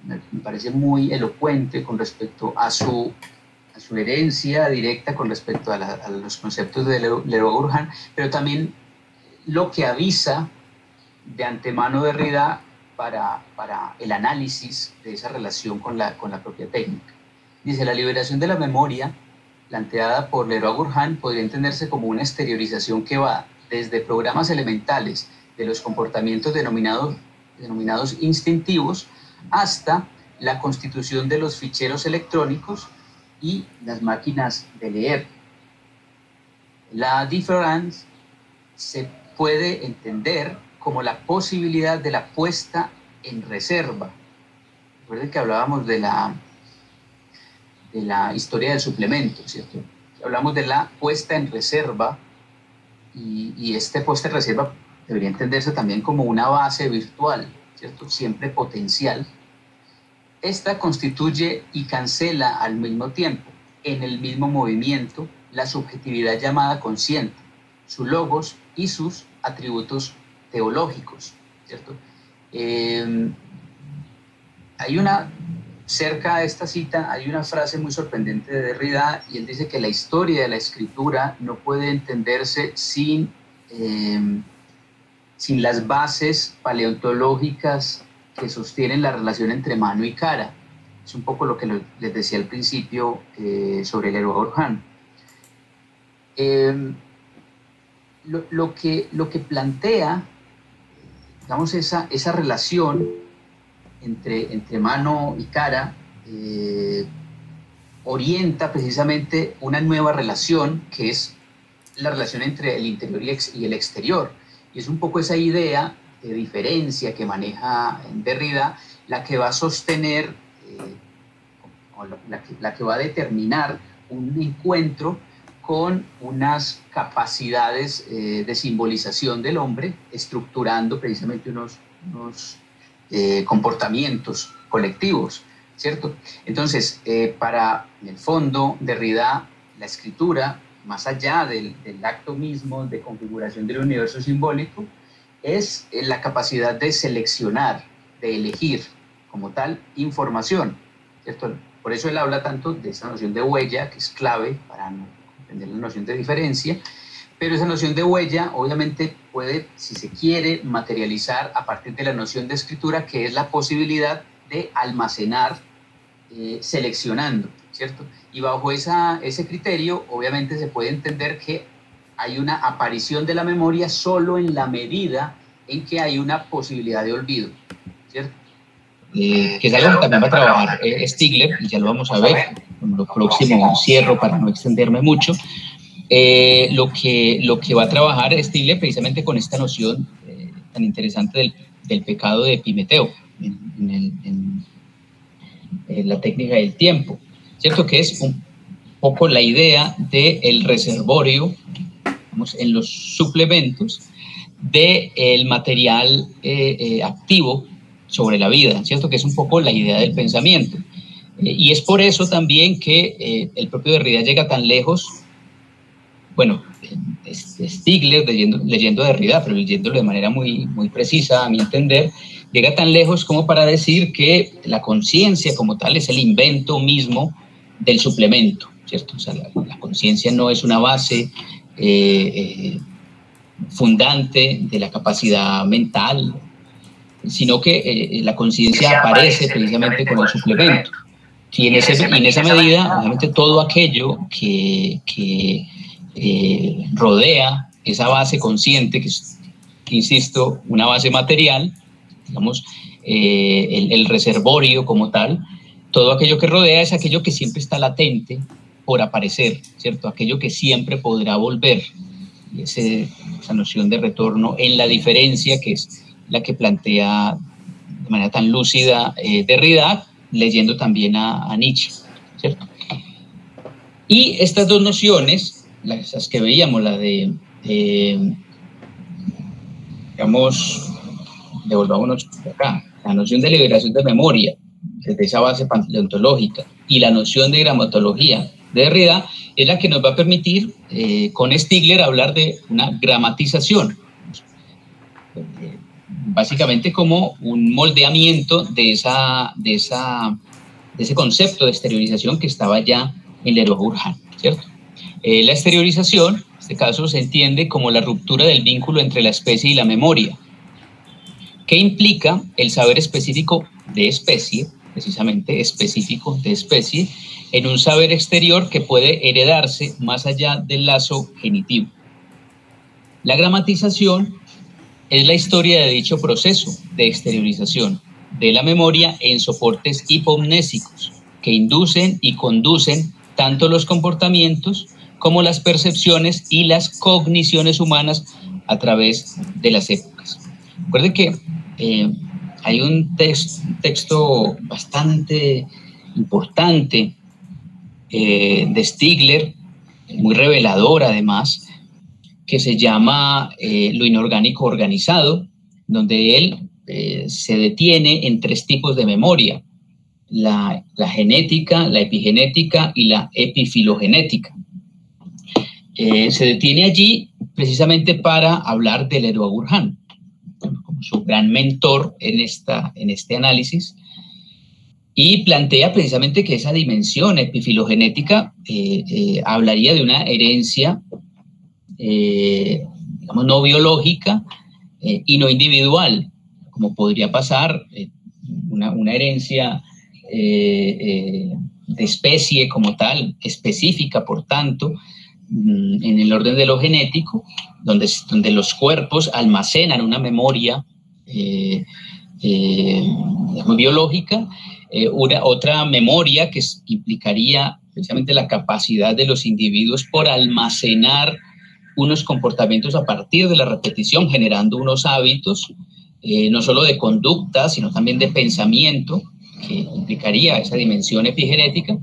Me parece muy elocuente con respecto a su herencia directa con respecto a los conceptos de Leroi-Gourhan, pero también lo que avisa de antemano Derrida para el análisis de esa relación con la propia técnica. Dice: la liberación de la memoria planteada por Leroi-Gourhan podría entenderse como una exteriorización que va desde programas elementales de los comportamientos denominados instintivos hasta la constitución de los ficheros electrónicos y las máquinas de leer. La différance se puede entender como la posibilidad de la puesta en reserva. Recuerden que hablábamos de la historia del suplemento, ¿cierto? Hablamos de la puesta en reserva, y este puesta en reserva debería entenderse también como una base virtual, ¿cierto? Siempre potencial. Esta constituye y cancela al mismo tiempo, en el mismo movimiento, la subjetividad llamada consciente, su logos y sus atributos teológicos, ¿cierto? Cerca de esta cita hay una frase muy sorprendente de Derrida, y él dice que la historia de la escritura no puede entenderse sin las bases paleontológicas que sostienen la relación entre mano y cara. Es un poco lo que les decía al principio sobre el Leroy Urgán. Lo que plantea, digamos, esa relación entre mano y cara orienta precisamente una nueva relación, que es la relación entre el interior y el exterior. Y es un poco esa idea de diferencia que maneja Derrida la que va a sostener, o la que va a determinar un encuentro con unas capacidades de simbolización del hombre, estructurando precisamente unos comportamientos colectivos, ¿cierto? Entonces, para, en el fondo, Derrida, la escritura, más allá del acto mismo de configuración del universo simbólico, es la capacidad de seleccionar, de elegir como tal información, ¿cierto? Por eso él habla tanto de esa noción de huella, que es clave para entender la noción de diferencia, pero esa noción de huella obviamente puede, si se quiere, materializar a partir de la noción de escritura, que es la posibilidad de almacenar seleccionando, ¿cierto? Y bajo ese criterio, obviamente se puede entender que hay una aparición de la memoria solo en la medida en que hay una posibilidad de olvido, ¿cierto? Que es algo que también va a trabajar Stigler, y ya lo vamos a ver en lo próximo, cierro para no extenderme mucho. Lo que va a trabajar Stigler precisamente con esta noción tan interesante del pecado de Epimeteo en la técnica del tiempo, ¿cierto? Que es un poco la idea del reservorio, vamos, en los suplementos del material activo sobre la vida, ¿cierto? Que es un poco la idea del pensamiento. Y es por eso también que el propio Derrida llega tan lejos. Bueno, Stigler, leyendo a Derrida, pero leyéndolo de manera muy, muy precisa, a mi entender, llega tan lejos como para decir que la conciencia como tal es el invento mismo del suplemento, ¿cierto? O sea, la conciencia no es una base fundante de la capacidad mental, sino que la conciencia aparece precisamente con el suplemento. Y en esa medida, obviamente, todo aquello que rodea esa base consciente, que es, insisto, una base material, digamos, el reservorio como tal, todo aquello que rodea es aquello que siempre está latente por aparecer, ¿cierto? Aquello que siempre podrá volver. Y esa noción de retorno en la diferencia, que es la que plantea de manera tan lúcida Derrida, leyendo también a Nietzsche, ¿cierto? Y estas dos nociones, las que veíamos, la de digamos, devolvámonos por acá, la noción de liberación de memoria, desde esa base paleontológica, y la noción de gramatología de Derrida, es la que nos va a permitir, con Stigler, hablar de una gramatización, básicamente como un moldeamiento de ese concepto de exteriorización que estaba ya en Leroy Urgán, ¿cierto? La exteriorización, en este caso, se entiende como la ruptura del vínculo entre la especie y la memoria, que implica el saber específico de especie, precisamente específico de especie, en un saber exterior que puede heredarse más allá del lazo genitivo. La gramatización es la historia de dicho proceso de exteriorización de la memoria en soportes hipomnésicos que inducen y conducen tanto los comportamientos como las percepciones y las cogniciones humanas a través de las épocas. Recuerden que hay un texto bastante importante de Stigler, muy revelador además, que se llama Lo inorgánico organizado, donde él se detiene en 3 tipos de memoria: la genética, la epigenética y la epifilogenética. Se detiene allí precisamente para hablar de Leroy Gourhan, como su gran mentor en este análisis, y plantea precisamente que esa dimensión epifilogenética hablaría de una herencia, digamos, no biológica y no individual, como podría pasar una herencia de especie como tal, específica, por tanto, en el orden de lo genético, donde los cuerpos almacenan una memoria muy biológica, otra memoria que implicaría precisamente la capacidad de los individuos por almacenar unos comportamientos a partir de la repetición, generando unos hábitos, no solo de conducta, sino también de pensamiento, que implicaría esa dimensión epigenética.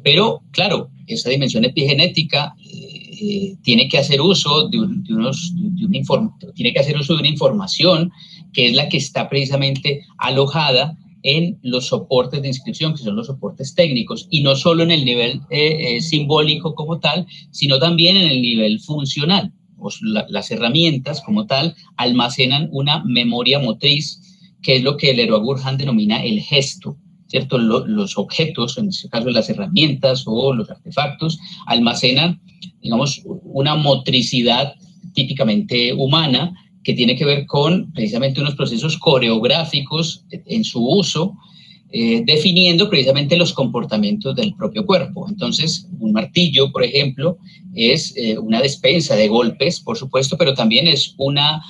Pero, claro, esa dimensión epigenética tiene que hacer uso de una información que es la que está precisamente alojada en los soportes de inscripción, que son los soportes técnicos, y no solo en el nivel simbólico como tal, sino también en el nivel funcional. Las herramientas como tal almacenan una memoria motriz, que es lo que Leroy Gourhan denomina el gesto, ¿cierto? Los objetos, en este caso las herramientas o los artefactos, almacenan, digamos, una motricidad típicamente humana, que tiene que ver con precisamente unos procesos coreográficos en su uso, definiendo precisamente los comportamientos del propio cuerpo. Entonces, un martillo, por ejemplo, es una despensa de golpes, por supuesto, pero también es una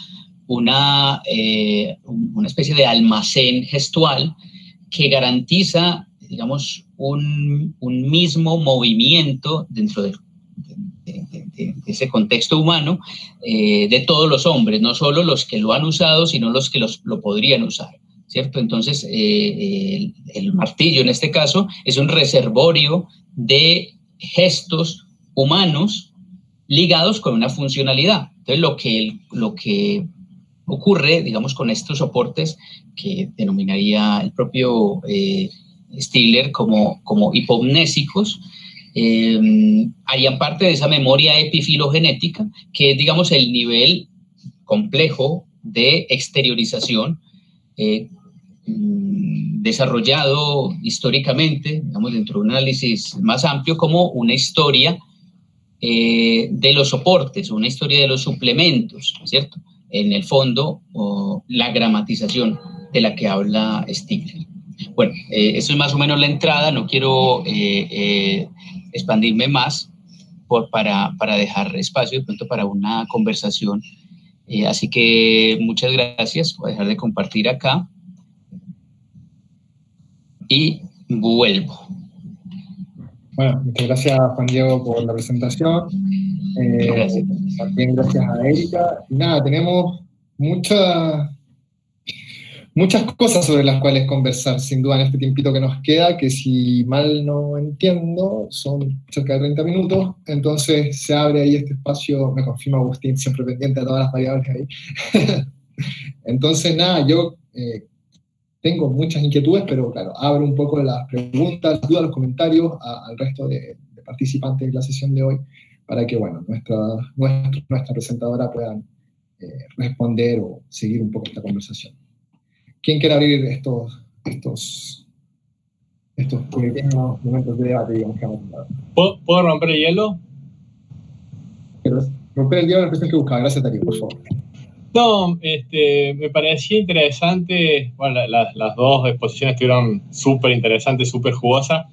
especie de almacén gestual que garantiza, digamos, un mismo movimiento dentro de ese contexto humano, de todos los hombres, no solo los que lo han usado, sino los que lo podrían usar, ¿cierto? Entonces, el martillo en este caso es un reservorio de gestos humanos ligados con una funcionalidad. Entonces, lo que ocurre, digamos, con estos soportes que denominaría el propio Stigler como hipomnésicos, harían parte de esa memoria epifilogenética, que es, digamos, el nivel complejo de exteriorización desarrollado históricamente, digamos, dentro de un análisis más amplio, como una historia de los soportes, una historia de los suplementos, ¿cierto? En el fondo, la gramatización de la que habla Stigler. Bueno, eso es más o menos la entrada. No quiero expandirme más para dejar espacio de pronto para una conversación. Así que muchas gracias. Voy a dejar de compartir acá y vuelvo. Bueno, muchas gracias, Juan Diego, por la presentación. Gracias. También gracias a Erika. Y nada, tenemos muchas cosas sobre las cuales conversar, sin duda, en este tiempito que nos queda, que si mal no entiendo, son cerca de 30 minutos, entonces se abre ahí este espacio, me confirma Agustín, siempre pendiente de todas las variables ahí. Entonces, nada, yo tengo muchas inquietudes, pero claro, abro un poco las preguntas, las dudas, los comentarios al resto de participantes de la sesión de hoy, para que, bueno, nuestra presentadora puedan responder o seguir un poco esta conversación. ¿Quién quiere abrir estos pequeños momentos de debate, digamos, que vamos a dar? ¿Puedo romper el hielo? Romper el hielo es la expresión que buscaba. Gracias, Darío, por favor. No, me parecía interesante, bueno, las dos exposiciones estuvieron súper interesantes, súper jugosas.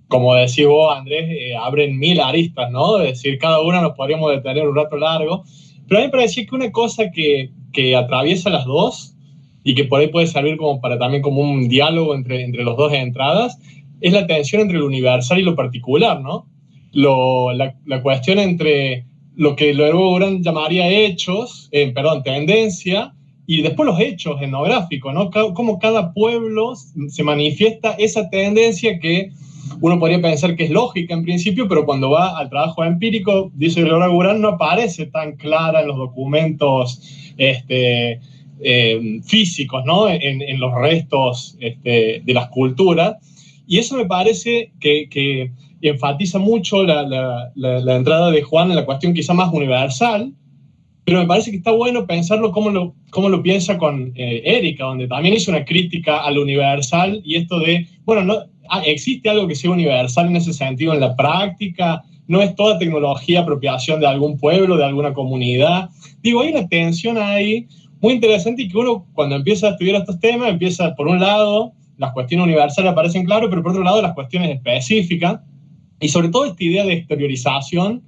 Como decís vos, Andrés, abren 1000 aristas, ¿no? Es decir, cada una nos podríamos detener un rato largo. Pero a mí me parecía que una cosa que atraviesa las dos, y que por ahí puede servir también como un diálogo entre los dos entradas, es la tensión entre lo universal y lo particular, ¿no? La cuestión entre lo que Leroy Gourhan llamaría tendencia, y después los hechos etnográficos, ¿no? Cómo cada pueblo se manifiesta esa tendencia que uno podría pensar que es lógica en principio, pero cuando va al trabajo empírico, dice Leroy Gourhan, no aparece tan clara en los documentos físicos, ¿no? En los restos de las culturas. Y eso me parece que enfatiza mucho la entrada de Juan en la cuestión quizá más universal, pero me parece que está bueno pensarlo cómo lo piensa con Erika, donde también hizo una crítica a lo universal y esto de, bueno, no, ¿existe algo que sea universal en ese sentido en la práctica? ¿No es toda tecnología apropiación de algún pueblo, de alguna comunidad? Digo, hay una tensión ahí muy interesante y que uno cuando empieza a estudiar estos temas, empieza por un lado, las cuestiones universales aparecen claro, pero por otro lado las cuestiones específicas y sobre todo esta idea de exteriorización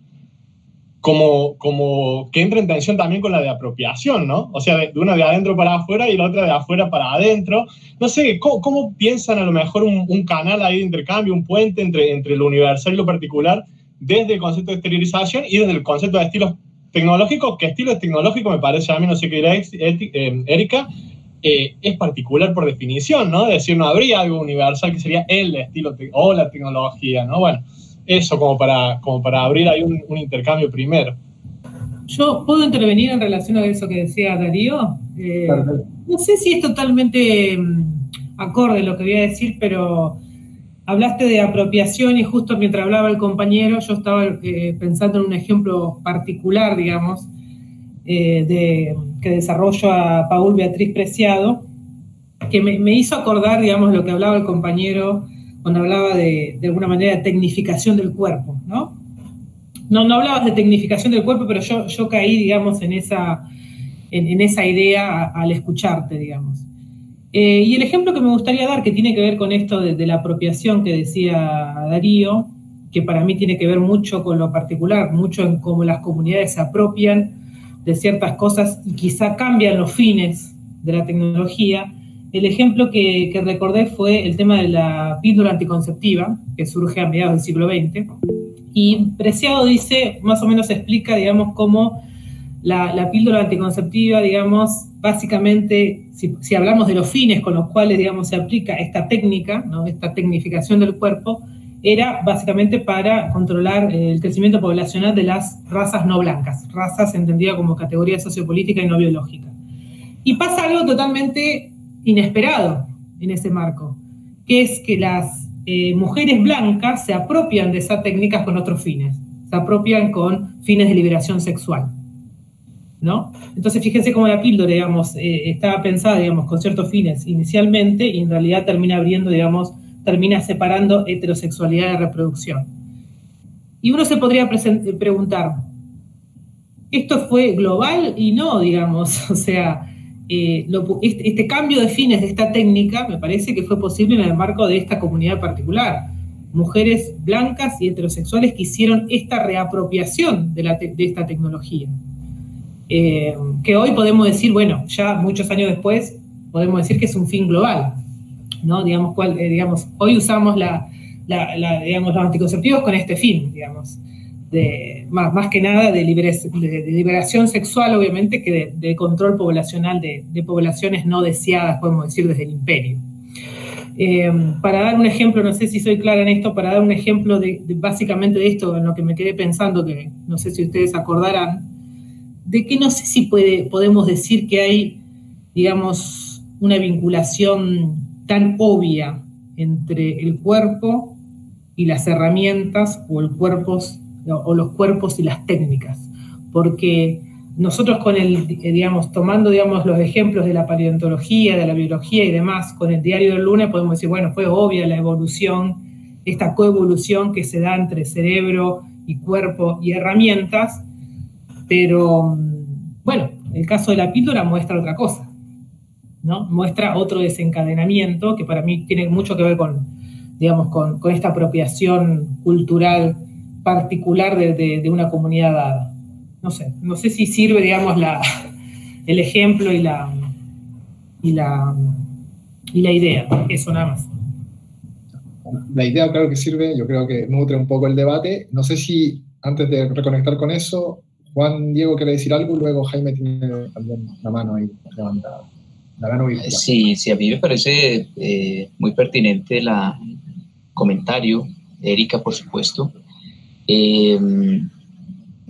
como que entra en tensión también con la de apropiación, ¿no? O sea, de una de adentro para afuera y la otra de afuera para adentro. No sé, ¿cómo piensan a lo mejor un canal ahí de intercambio, un puente entre lo universal y lo particular desde el concepto de exteriorización y desde el concepto de estilos tecnológicos? Que estilos tecnológicos me parece a mí, no sé qué dirá Erika, es particular por definición, ¿no? Es decir, no habría algo universal que sería el estilo o la tecnología, ¿no? Bueno, eso como para abrir ahí un intercambio primero. ¿Yo puedo intervenir en relación a eso que decía Darío? No sé si es totalmente acorde lo que voy a decir, pero hablaste de apropiación y justo mientras hablaba el compañero yo estaba pensando en un ejemplo particular, digamos, que desarrolla Paul Beatriz Preciado, que me hizo acordar, digamos, lo que hablaba el compañero cuando hablaba de alguna manera de tecnificación del cuerpo, ¿no? No hablabas de tecnificación del cuerpo, pero yo caí, digamos, en esa idea al escucharte, digamos. Y el ejemplo que me gustaría dar, que tiene que ver con esto de la apropiación que decía Darío, que para mí tiene que ver mucho con lo particular, mucho en cómo las comunidades se apropian de ciertas cosas y quizá cambian los fines de la tecnología. El ejemplo que recordé fue el tema de la píldora anticonceptiva, que surge a mediados del siglo XX, y Preciado dice, más o menos explica, digamos, cómo la píldora anticonceptiva, digamos, básicamente, si hablamos de los fines con los cuales, digamos, se aplica esta técnica, ¿no? Esta tecnificación del cuerpo, era básicamente para controlar el crecimiento poblacional de las razas no blancas, razas entendidas como categoría sociopolítica y no biológica. Y pasa algo totalmente inesperado en ese marco, que es que las mujeres blancas se apropian de esas técnicas con otros fines, se apropian con fines de liberación sexual, ¿no? Entonces fíjense cómo la píldora, digamos, estaba pensada, digamos, con ciertos fines inicialmente y en realidad termina abriendo, digamos, termina separando heterosexualidad de reproducción. Y uno se podría preguntar, ¿esto fue global? Y no, digamos, o sea, este cambio de fines de esta técnica me parece que fue posible en el marco de esta comunidad particular. Mujeres blancas y heterosexuales que hicieron esta reapropiación de esta tecnología. Que hoy podemos decir, bueno, ya muchos años después, podemos decir que es un fin global, ¿no? Digamos, hoy usamos digamos, los anticonceptivos con este fin, digamos, más que nada de liberación sexual, obviamente, que de control poblacional de poblaciones no deseadas, podemos decir, desde el imperio. Para dar un ejemplo, no sé si soy clara en esto, para dar un ejemplo básicamente de esto, en lo que me quedé pensando, que no sé si ustedes acordarán, de que no sé si podemos decir que hay, digamos, una vinculación tan obvia entre el cuerpo y las herramientas o los cuerpos y las técnicas, porque nosotros tomando, digamos, los ejemplos de la paleontología, de la biología y demás, con el diario del lunes podemos decir, bueno, fue obvia la evolución, esta coevolución que se da entre cerebro y cuerpo y herramientas, pero, bueno, el caso de la píldora muestra otra cosa, ¿no? Muestra otro desencadenamiento que para mí tiene mucho que ver con esta apropiación cultural particular de una comunidad dada. No sé si sirve, digamos, el ejemplo y la idea, eso nada más. La idea claro que sirve, yo creo que nutre un poco el debate. No sé si antes de reconectar con eso, Juan Diego quiere decir algo, luego Jaime tiene también la mano ahí levantada. Sí, a mí me parece muy pertinente el comentario, Erika, por supuesto.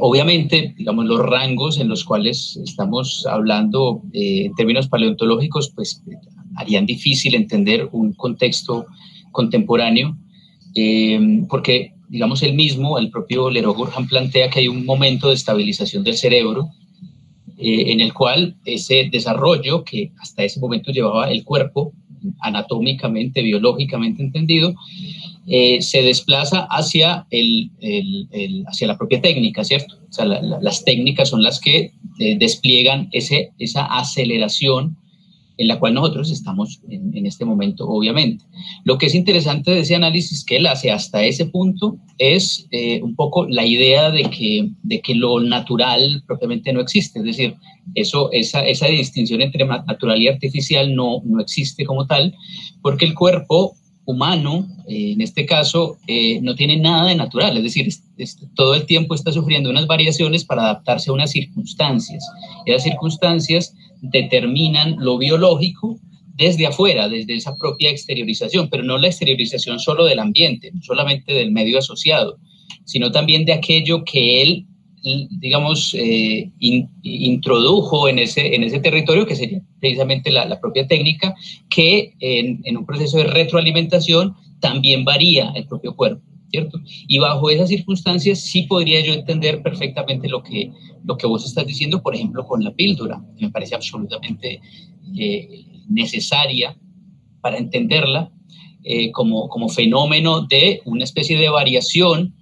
Obviamente, digamos, los rangos en los cuales estamos hablando en términos paleontológicos, pues harían difícil entender un contexto contemporáneo, porque, digamos, el propio Leroy Gourhan plantea que hay un momento de estabilización del cerebro en el cual ese desarrollo que hasta ese momento llevaba el cuerpo, anatómicamente, biológicamente entendido, se desplaza hacia, hacia la propia técnica, ¿cierto? O sea, las técnicas son las que despliegan esa aceleración en la cual nosotros estamos en este momento, obviamente. Lo que es interesante de ese análisis que él hace hasta ese punto es un poco la idea de que lo natural propiamente no existe, es decir, esa distinción entre natural y artificial no existe como tal, porque el cuerpo humano, en este caso, no tiene nada de natural, es decir, todo el tiempo está sufriendo unas variaciones para adaptarse a unas circunstancias. Y esas circunstancias determinan lo biológico desde afuera, desde esa propia exteriorización, pero no la exteriorización solo del ambiente, no solamente del medio asociado, sino también de aquello que él, digamos, introdujo en ese territorio, que sería precisamente la propia técnica, que en un proceso de retroalimentación también varía el propio cuerpo, ¿cierto? Y bajo esas circunstancias sí podría yo entender perfectamente lo que vos estás diciendo, por ejemplo, con la píldora, que me parece absolutamente necesaria para entenderla como fenómeno de una especie de variación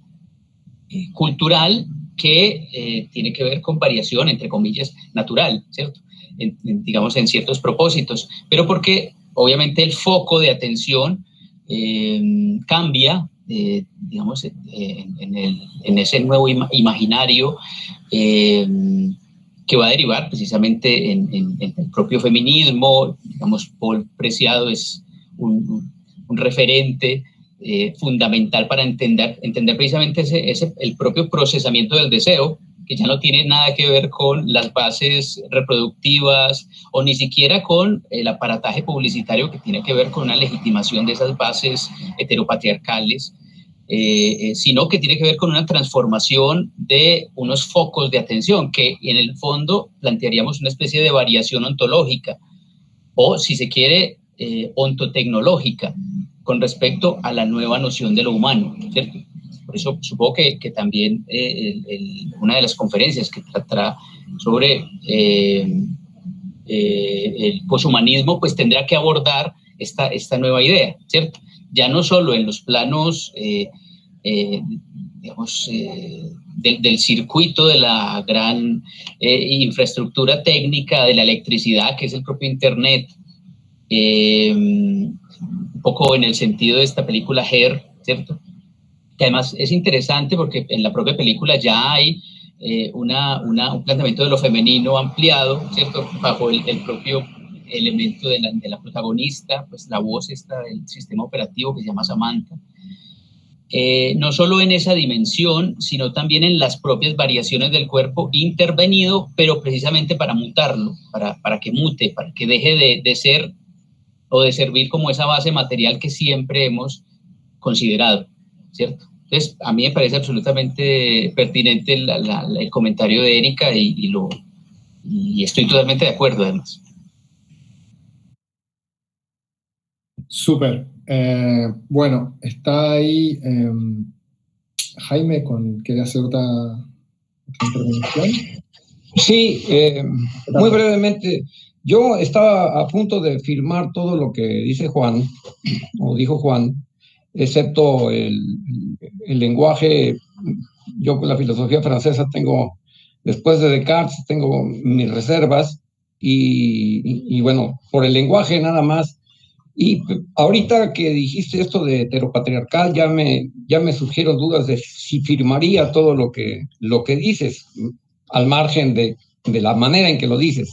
cultural que tiene que ver con variación, entre comillas, natural, ¿cierto? Digamos, en ciertos propósitos, pero porque obviamente el foco de atención cambia, digamos, en ese nuevo imaginario que va a derivar precisamente en el propio feminismo. Digamos, Paul Preciado es un referente fundamental para entender precisamente el propio procesamiento del deseo, que ya no tiene nada que ver con las bases reproductivas o ni siquiera con el aparataje publicitario, que tiene que ver con una legitimación de esas bases heteropatriarcales, sino que tiene que ver con una transformación de unos focos de atención que en el fondo plantearíamos una especie de variación ontológica o, si se quiere, ontotecnológica con respecto a la nueva noción de lo humano, ¿cierto? Por eso supongo que también una de las conferencias que tratará sobre el poshumanismo, pues tendrá que abordar esta nueva idea, ¿cierto? Ya no solo en los planos, digamos, del circuito de la gran infraestructura técnica de la electricidad, que es el propio Internet, un poco en el sentido de esta película Her, ¿cierto? Que además es interesante porque en la propia película ya hay un planteamiento de lo femenino ampliado, ¿cierto? Bajo el propio elemento de la protagonista, pues la voz esta del sistema operativo que se llama Samantha. No solo en esa dimensión, sino también en las propias variaciones del cuerpo intervenido, pero precisamente para mutarlo, para que mute, para que deje de ser o de servir como esa base material que siempre hemos considerado, ¿cierto? Entonces, a mí me parece absolutamente pertinente el comentario de Erika y estoy totalmente de acuerdo, además. Súper. Bueno, está ahí Jaime, ¿quiere hacer otra intervención? Sí, muy brevemente. Yo estaba a punto de firmar todo lo que dice Juan, o dijo Juan, excepto el lenguaje. Yo con la filosofía francesa tengo, después de Descartes, tengo mis reservas, y bueno, por el lenguaje nada más. Y ahorita que dijiste esto de heteropatriarcal, ya me surgieron dudas de si firmaría todo lo que dices, al margen de la manera en que lo dices.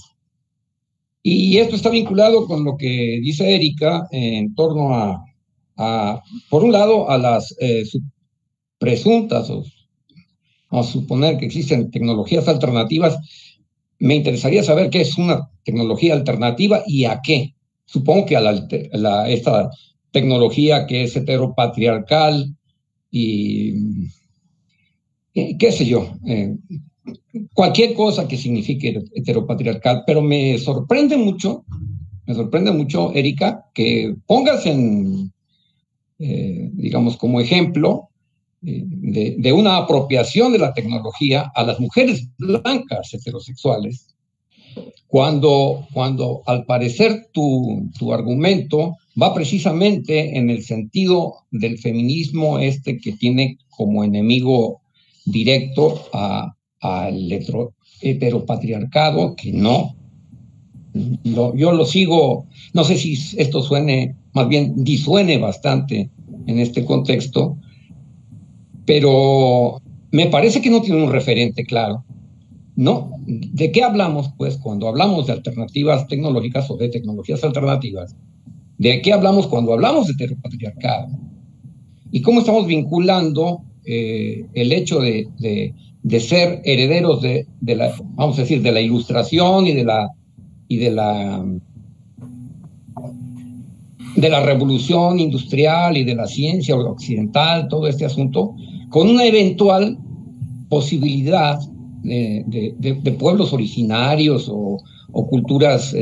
Y esto está vinculado con lo que dice Erika en torno a por un lado, a las presuntas, o a suponer que existen tecnologías alternativas. Me interesaría saber qué es una tecnología alternativa y a qué. Supongo que a esta tecnología que es heteropatriarcal y qué sé yo, cualquier cosa que signifique heteropatriarcal, pero me sorprende mucho, Erika, que pongas digamos, como ejemplo de una apropiación de la tecnología a las mujeres blancas heterosexuales, cuando al parecer tu argumento va precisamente en el sentido del feminismo que tiene como enemigo directo al heteropatriarcado, que no. Yo lo sigo, no sé si esto suene, más bien disuene bastante en este contexto, pero me parece que no tiene un referente claro. ¿No? ¿De qué hablamos, pues, cuando hablamos de alternativas tecnológicas o de tecnologías alternativas? ¿De qué hablamos cuando hablamos de heteropatriarcado? ¿Y cómo estamos vinculando el hecho de ser herederos de la, vamos a decir, de la ilustración y de la revolución industrial y de la ciencia occidental, todo este asunto, con una eventual posibilidad de pueblos originarios o culturas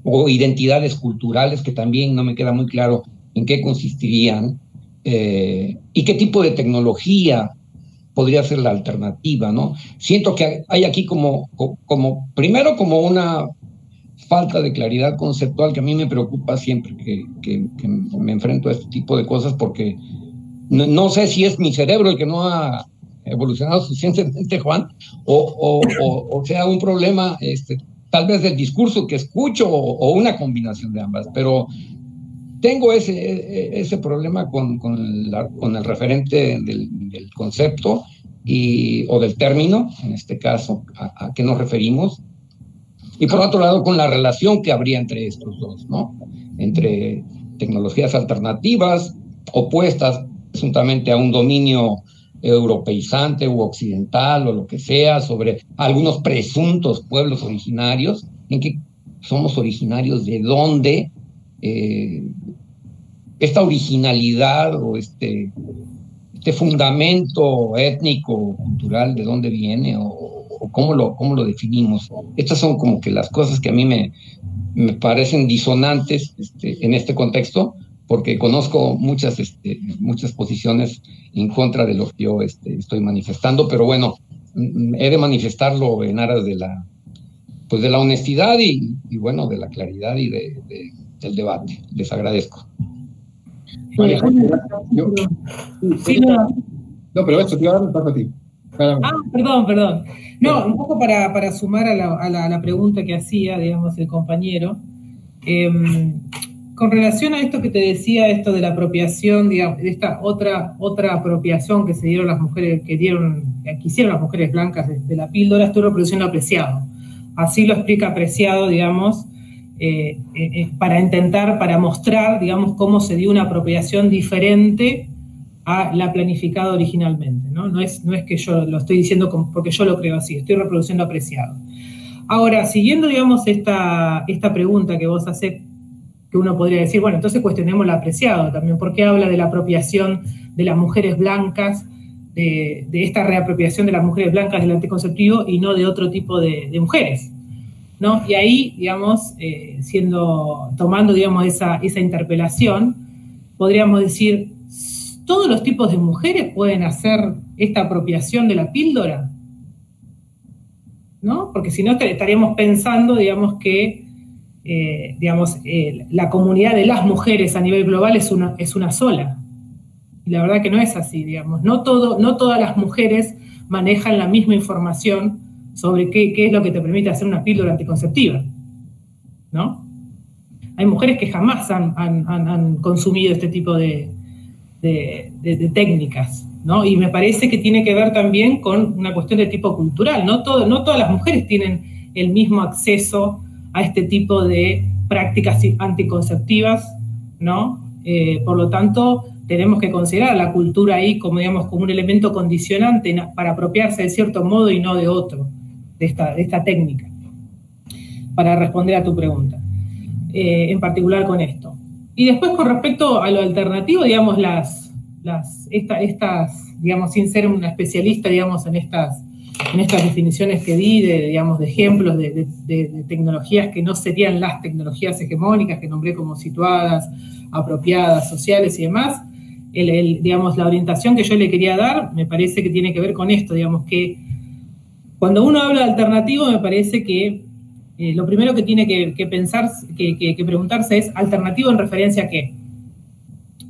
o identidades culturales que también no me queda muy claro en qué consistirían y qué tipo de tecnología podría ser la alternativa, ¿no? Siento que hay aquí primero como una falta de claridad conceptual que a mí me preocupa siempre que me enfrento a este tipo de cosas, porque no sé si es mi cerebro el que no ha evolucionado suficientemente, Juan, o sea un problema tal vez del discurso que escucho o una combinación de ambas, pero tengo ese problema con el referente del concepto o del término, en este caso, a qué nos referimos, y por otro lado con la relación que habría entre estos dos, ¿no? Entre tecnologías alternativas opuestas presuntamente a un dominio europeizante u occidental o lo que sea, sobre algunos presuntos pueblos originarios, en que somos originarios de dónde, esta originalidad o este fundamento étnico, cultural, de dónde viene o cómo lo definimos. Estas son como que las cosas que a mí me parecen disonantes en este contexto, porque conozco muchas posiciones en contra de lo que yo estoy manifestando, pero bueno, he de manifestarlo en aras de la honestidad y bueno, de la claridad y del debate. Les agradezco. Vale, no, pero esto te iba a dar un paso a ti. Perdón. No, un poco para sumar a la pregunta que hacía, digamos, el compañero. Con relación a esto que te decía, esto de la apropiación, digamos, de esta otra apropiación que se dieron las mujeres, que hicieron las mujeres blancas de la píldora, estoy reproduciendo Apreciado. Así lo explica Apreciado, digamos, para mostrar, digamos, cómo se dio una apropiación diferente a la planificada originalmente, ¿no? No es que yo lo estoy diciendo porque yo lo creo así, estoy reproduciendo Apreciado. Ahora, siguiendo, digamos, esta pregunta que vos hacés, que uno podría decir, bueno, entonces cuestionemos lo Apreciado también. ¿Por qué habla de la apropiación de las mujeres blancas, de esta reapropiación de las mujeres blancas del anticonceptivo y no de otro tipo de mujeres? ¿No? Y ahí, digamos, tomando, digamos, esa interpelación, podríamos decir, ¿todos los tipos de mujeres pueden hacer esta apropiación de la píldora? ¿No? Porque si no estaríamos pensando, digamos, que la comunidad de las mujeres a nivel global es una sola. Y la verdad que no es así, digamos. No todas las mujeres manejan la misma información sobre qué es lo que te permite hacer una píldora anticonceptiva, ¿no? Hay mujeres que jamás han consumido este tipo de técnicas, ¿no? Y me parece que tiene que ver también con una cuestión de tipo cultural. No todas las mujeres tienen el mismo acceso a este tipo de prácticas anticonceptivas, ¿no? Por lo tanto, tenemos que considerar la cultura ahí como, digamos, como un elemento condicionante para apropiarse de cierto modo y no de otro, de esta técnica, para responder a tu pregunta, en particular con esto. Y después, con respecto a lo alternativo, digamos, digamos, sin ser una especialista, digamos, en estas definiciones que di, digamos, de ejemplos de tecnologías que no serían las tecnologías hegemónicas, que nombré como situadas, apropiadas, sociales y demás, digamos, la orientación que yo le quería dar me parece que tiene que ver con esto, digamos, que cuando uno habla de alternativo, me parece que lo primero que tiene que pensar, que preguntarse es, ¿alternativo en referencia a qué?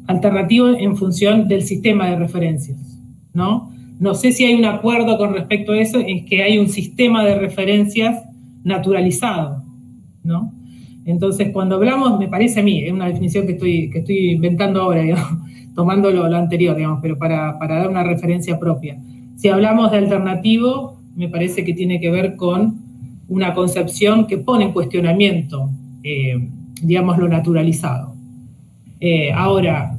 Alternativo en función del sistema de referencias, ¿no? No sé si hay un acuerdo con respecto a eso, es que hay un sistema de referencias naturalizado, ¿no? Entonces, cuando hablamos, me parece a mí, es una definición que estoy inventando ahora, digamos, tomando lo anterior, digamos, pero para dar una referencia propia. Si hablamos de alternativo, me parece que tiene que ver con una concepción que pone en cuestionamiento, digamos, lo naturalizado. Ahora,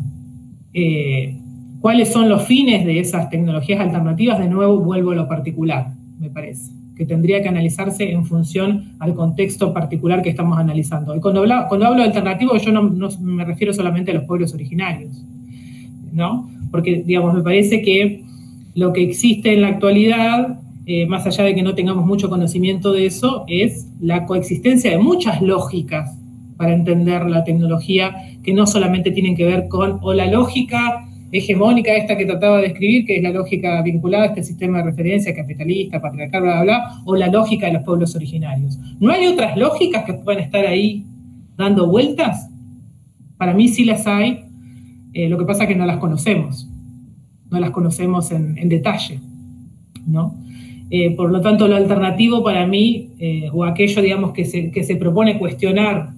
¿cuáles son los fines de esas tecnologías alternativas? De nuevo, vuelvo a lo particular, me parece, que tendría que analizarse en función al contexto particular que estamos analizando. Y cuando hablo de alternativo, yo no me refiero solamente a los pueblos originarios, ¿no? Porque, digamos, me parece que lo que existe en la actualidad, más allá de que no tengamos mucho conocimiento de eso, es la coexistencia de muchas lógicas para entender la tecnología, que no solamente tienen que ver con, o la lógica hegemónica esta que trataba de describir, que es la lógica vinculada a este sistema de referencia capitalista, patriarcal, bla, bla, bla, o la lógica de los pueblos originarios. ¿No hay otras lógicas que puedan estar ahí dando vueltas? Para mí sí las hay, lo que pasa es que no las conocemos en detalle, ¿no? Por lo tanto, lo alternativo para mí, o aquello, digamos, que se propone cuestionar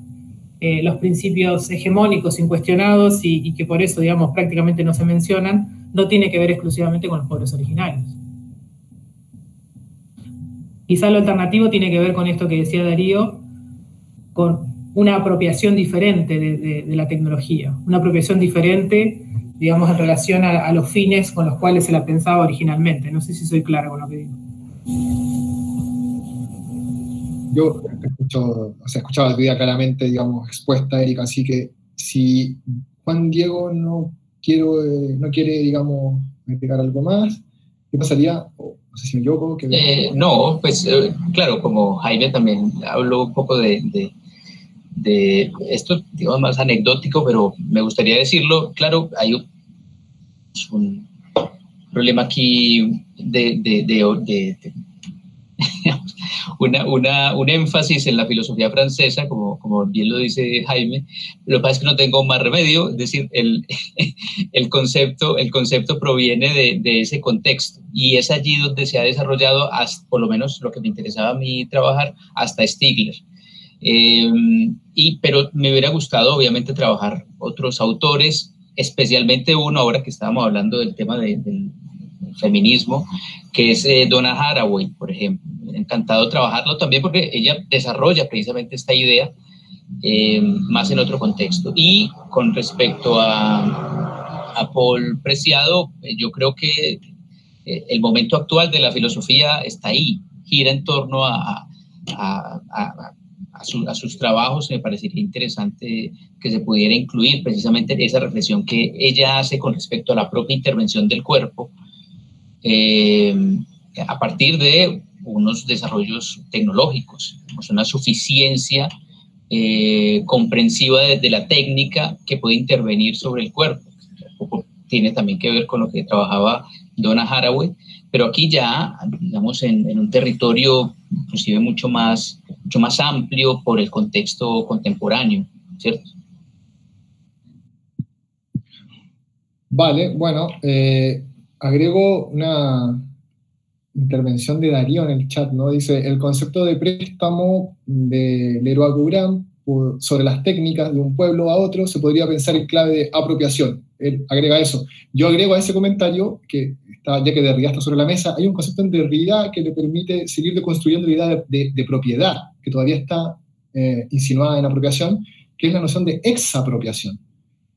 los principios hegemónicos incuestionados y que por eso, digamos, prácticamente no se mencionan, no tiene que ver exclusivamente con los pueblos originarios. Quizá lo alternativo tiene que ver con esto que decía Darío, con una apropiación diferente de la tecnología, una apropiación diferente, digamos, en relación a los fines con los cuales se la pensaba originalmente. No sé si soy clara con lo que digo. Yo escuchaba tu idea claramente, digamos, expuesta, Erika, así que si Juan Diego no quiere, digamos, agregar algo más, ¿qué pasaría? No sé si me equivoco. No, pues claro, como Jaime también habló un poco de esto, digamos, más anecdótico, pero me gustaría decirlo, claro, hay un problema aquí un énfasis en la filosofía francesa, como bien lo dice Jaime. Lo que pasa es que no tengo más remedio, es decir, el concepto proviene de ese contexto, y es allí donde se ha desarrollado, hasta, por lo menos lo que me interesaba a mí trabajar, hasta Stigler. Pero me hubiera gustado, obviamente, trabajar otros autores, especialmente uno, ahora que estábamos hablando del tema del feminismo, que es Donna Haraway, por ejemplo. Encantado trabajarlo también porque ella desarrolla precisamente esta idea más en otro contexto. Y con respecto a Paul Preciado, yo creo que el momento actual de la filosofía está ahí, gira en torno a sus trabajos. Me parecería interesante que se pudiera incluir precisamente esa reflexión que ella hace con respecto a la propia intervención del cuerpo, a partir de unos desarrollos tecnológicos, una suficiencia comprensiva de la técnica que puede intervenir sobre el cuerpo. Un poco tiene también que ver con lo que trabajaba Donna Haraway, pero aquí ya, digamos, en un territorio inclusive mucho más amplio por el contexto contemporáneo, ¿cierto? Vale, bueno, agrego una intervención de Darío en el chat, ¿no? Dice, el concepto de préstamo de Leroy-Gourand sobre las técnicas de un pueblo a otro se podría pensar en clave de apropiación. Él agrega eso. Yo agrego a ese comentario, que está, ya que Derrida está sobre la mesa, hay un concepto en Derrida que le permite seguir deconstruyendo la idea de propiedad, que todavía está insinuada en apropiación, que es la noción de exapropiación.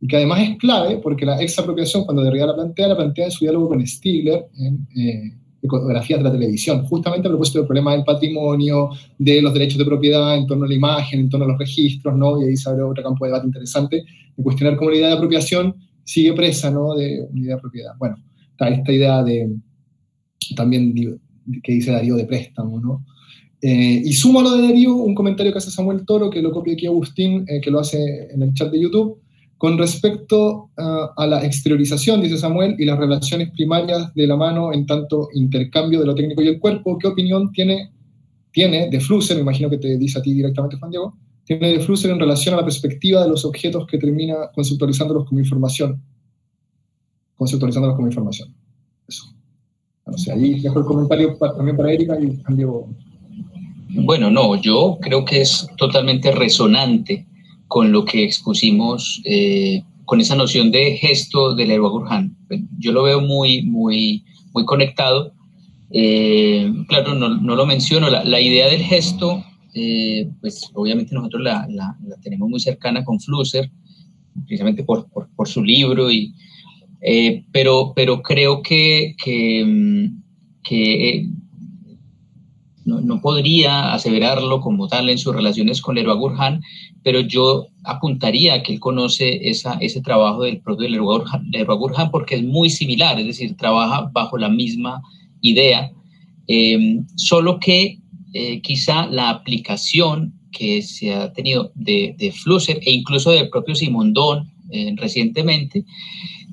Y que además es clave porque la exapropiación, cuando Derrida la plantea en su diálogo con Stigler, en Ecografías de la televisión, justamente a propósito del problema del patrimonio, de los derechos de propiedad en torno a la imagen, en torno a los registros, ¿no? Y ahí se abre otro campo de debate interesante, de cuestionar cómo la idea de apropiación sigue presa, ¿no?, de una idea de propiedad. Bueno, está esta idea también que dice Darío de préstamo, ¿no? Y sumo a lo de Darío un comentario que hace Samuel Toro, que lo copia aquí Agustín, que lo hace en el chat de YouTube, con respecto a la exteriorización, dice Samuel, y las relaciones primarias de la mano en tanto intercambio de lo técnico y el cuerpo. ¿Qué opinión tiene de Flusser? Me imagino que te dice a ti directamente, Juan Diego. Tiene de Flusser en relación a la perspectiva de los objetos que termina conceptualizándolos como información. Eso. O sea, ahí dejo el comentario también para Erika y Juan Diego. Bueno, no, yo creo que es totalmente resonante con lo que expusimos, con esa noción de gesto de Leroy Gourhan. Yo lo veo muy, muy, muy conectado. Claro, no lo menciono. La idea del gesto, pues obviamente nosotros la tenemos muy cercana con Flusser, precisamente por su libro, pero creo que no podría aseverarlo como tal en sus relaciones con Leroy Gourhan, pero yo apuntaría a que él conoce ese trabajo del propio Leroy Gourhan porque es muy similar, es decir, trabaja bajo la misma idea, solo que quizá la aplicación que se ha tenido de Flusser e incluso del propio Simondon recientemente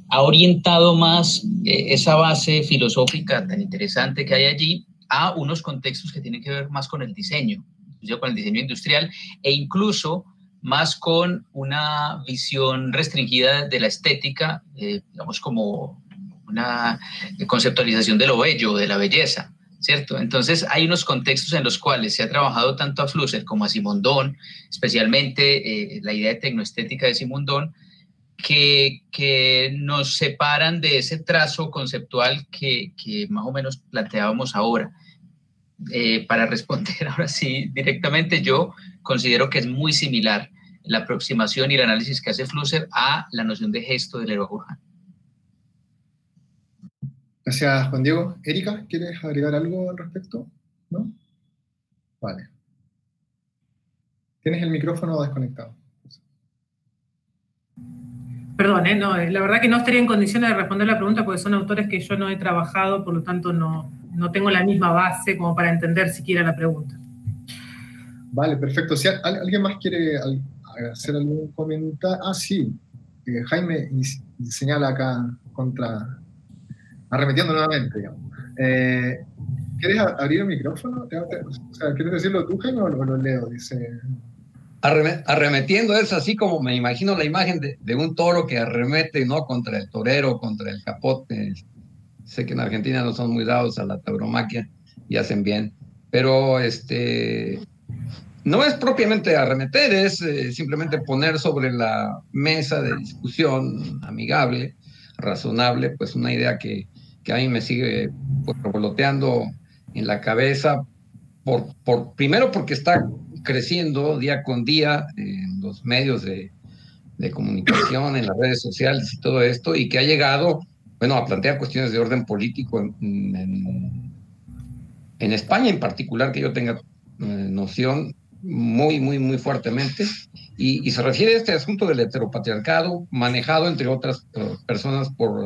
ha orientado más esa base filosófica tan interesante que hay allí a unos contextos que tienen que ver más con el diseño industrial e incluso más con una visión restringida de la estética, digamos como una conceptualización de lo bello, de la belleza, ¿cierto? Entonces hay unos contextos en los cuales se ha trabajado tanto a Flusser como a Simondon, especialmente la idea de tecnoestética de Simondon, que nos separan de ese trazo conceptual que más o menos planteábamos ahora. Para responder ahora sí directamente, yo considero que es muy similar la aproximación y el análisis que hace Flusser a la noción de gesto de Leroy Gourhan. Gracias, Juan Diego. Erika, ¿quieres agregar algo al respecto? ¿No? Vale. ¿Tienes el micrófono desconectado? Perdón, no, la verdad que no estaría en condiciones de responder la pregunta porque son autores que yo no he trabajado, por lo tanto no tengo la misma base como para entender siquiera la pregunta. Vale, perfecto. Si alguien más quiere hacer algún comentario. Ah, sí. Jaime señala acá arremetiendo nuevamente, digamos. ¿Quieres abrir el micrófono? O sea, ¿quieres decirlo tú, Jaime, o lo leo? Dice... Arremetiendo es así como me imagino la imagen de un toro que arremete, ¿no?, contra el torero, contra el capote. Sé que en Argentina no son muy dados a la tauromaquia y hacen bien, pero no es propiamente arremeter, es simplemente poner sobre la mesa de discusión amigable, razonable, pues una idea que a mí me sigue pues, revoloteando en la cabeza, primero porque está creciendo día con día en los medios de comunicación, en las redes sociales y todo esto, y que ha llegado, bueno, a plantear cuestiones de orden político en España en particular, que yo tenga noción muy, muy, muy fuertemente, y se refiere a este asunto del heteropatriarcado, manejado, entre otras personas, por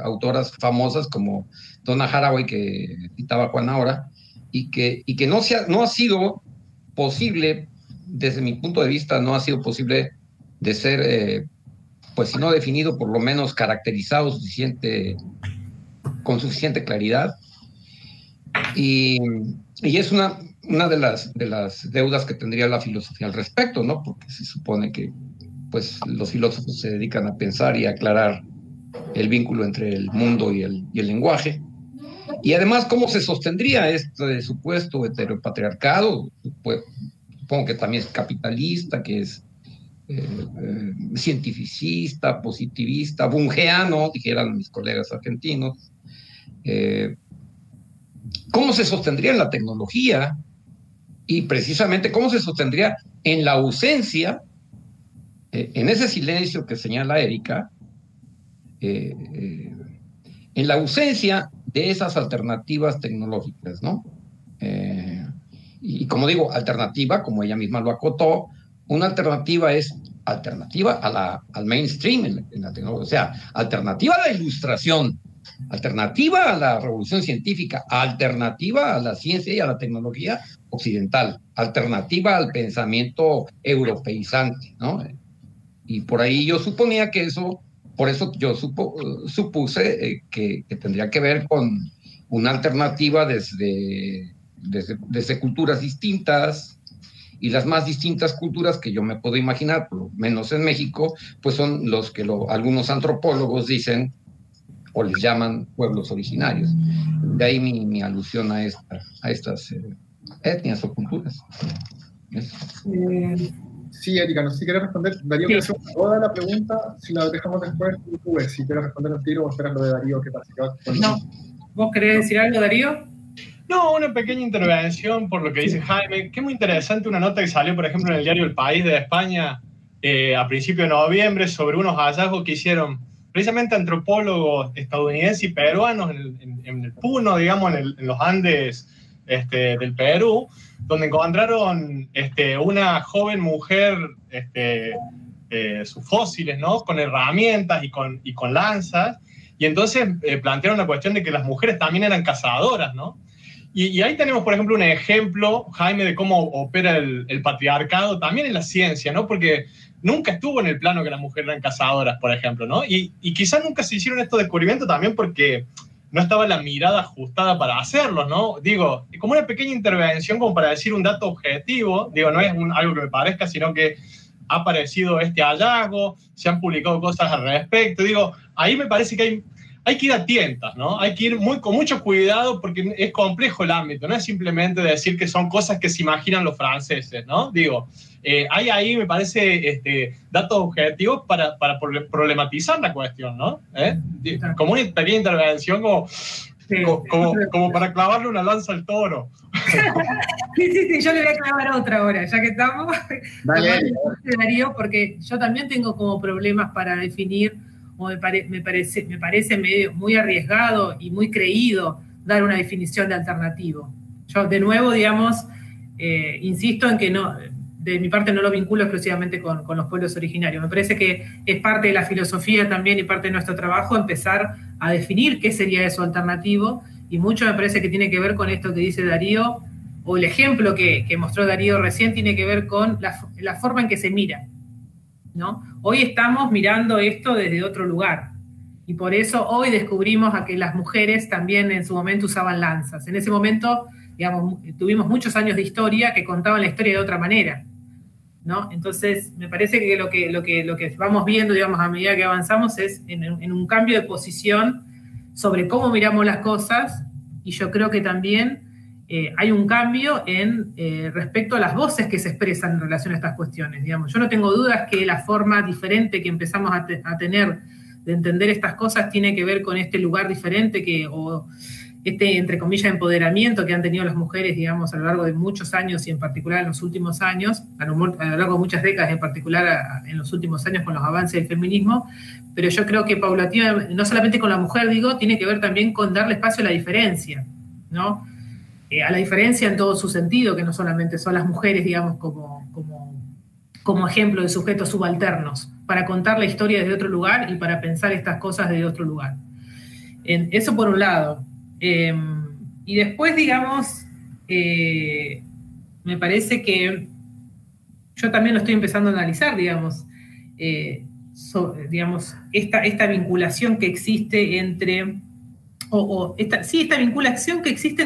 autoras famosas como Donna Haraway, que citaba Juan ahora, y que no ha sido posible, desde mi punto de vista, no ha sido posible de ser, pues si no definido, por lo menos caracterizado con suficiente claridad. Y es una de las deudas que tendría la filosofía al respecto, ¿no? Porque se supone que pues, los filósofos se dedican a pensar y a aclarar el vínculo entre el mundo y el lenguaje. Y además, ¿cómo se sostendría este supuesto heteropatriarcado? Pues, supongo que también es capitalista, que es cientificista, positivista, bungeano, dijeran mis colegas argentinos. ¿Cómo se sostendría en la tecnología? Y precisamente, ¿cómo se sostendría en la ausencia, en ese silencio que señala Erika, en la ausencia de esas alternativas tecnológicas, ¿no? Y como digo, alternativa, como ella misma lo acotó, Una alternativa es alternativa al mainstream en la tecnología, o sea, alternativa a la ilustración, alternativa a la revolución científica, alternativa a la ciencia y a la tecnología occidental, alternativa al pensamiento europeizante, ¿no? Y por ahí yo suponía que eso, por eso yo supuse que tendría que ver con una alternativa desde culturas distintas, y las más distintas culturas que yo me puedo imaginar, por lo menos en México, pues son los que algunos antropólogos dicen o les llaman pueblos originarios. De ahí mi alusión a estas etnias o culturas. Sí, Erika, no sé si quieres responder. Darío, quiere hacer toda la pregunta, si la dejamos después, tú ves, si quieres responder al tiro o esperas lo de Darío, que parece que va a... No. ¿Vos querés decir algo, Darío? No, una pequeña intervención por lo que dice Jaime, que es muy interesante una nota que salió, por ejemplo, en el diario El País de España a principios de noviembre sobre unos hallazgos que hicieron precisamente antropólogos estadounidenses y peruanos en el Puno, digamos, en los Andes del Perú, donde encontraron una joven mujer, sus fósiles, ¿no? Con herramientas y con lanzas, y entonces plantearon la cuestión de que las mujeres también eran cazadoras, ¿no? Y ahí tenemos, por ejemplo, un ejemplo, Jaime, de cómo opera el patriarcado también en la ciencia, ¿no? Porque nunca estuvo en el plano que las mujeres eran cazadoras, por ejemplo, ¿no? Y quizás nunca se hicieron estos descubrimientos también porque no estaba la mirada ajustada para hacerlo, ¿no? Digo, como una pequeña intervención como para decir un dato objetivo, digo, no es algo que me parezca, sino que ha aparecido este hallazgo, se han publicado cosas al respecto, digo, ahí me parece que hay que ir a tientas, ¿no? Hay que ir con mucho cuidado porque es complejo el ámbito, no es simplemente decir que son cosas que se imaginan los franceses, ¿no? Digo, hay ahí, me parece, datos objetivos para problematizar la cuestión, ¿no? Como una pequeña intervención como para clavarle una lanza al toro. Sí, yo le voy a clavar otra ahora, ya que estamos. Dale. Darío, porque yo también tengo como problemas para definir, o me parece medio, muy arriesgado y muy creído dar una definición de alternativo. Yo, de nuevo, digamos, insisto en que no, de mi parte no lo vinculo exclusivamente con los pueblos originarios. Me parece que es parte de la filosofía también y parte de nuestro trabajo empezar a definir qué sería eso alternativo, y mucho me parece que tiene que ver con esto que dice Darío, o el ejemplo que mostró Darío recién tiene que ver con la forma en que se mira, ¿no? Hoy estamos mirando esto desde otro lugar, y por eso hoy descubrimos a que las mujeres también en su momento usaban lanzas. En ese momento, digamos, tuvimos muchos años de historia que contaban la historia de otra manera, ¿no? Entonces, me parece que lo que vamos viendo, digamos, a medida que avanzamos es en un cambio de posición sobre cómo miramos las cosas, y yo creo que también hay un cambio respecto a las voces que se expresan en relación a estas cuestiones. Digamos, yo no tengo dudas que la forma diferente que empezamos a tener de entender estas cosas tiene que ver con este lugar diferente o entre comillas, empoderamiento que han tenido las mujeres, digamos, a lo largo de muchos años y en particular en los últimos años, a lo largo de muchas décadas, en particular en los últimos años con los avances del feminismo, pero yo creo que paulativamente, no solamente con la mujer, digo, tiene que ver también con darle espacio a la diferencia, ¿no? A la diferencia en todo su sentido, que no solamente son las mujeres, digamos, como ejemplo de sujetos subalternos, para contar la historia desde otro lugar y para pensar estas cosas desde otro lugar. Eso por un lado. Y después, digamos, me parece que yo también lo estoy empezando a analizar, digamos, esta vinculación que existe entre, esta vinculación que existe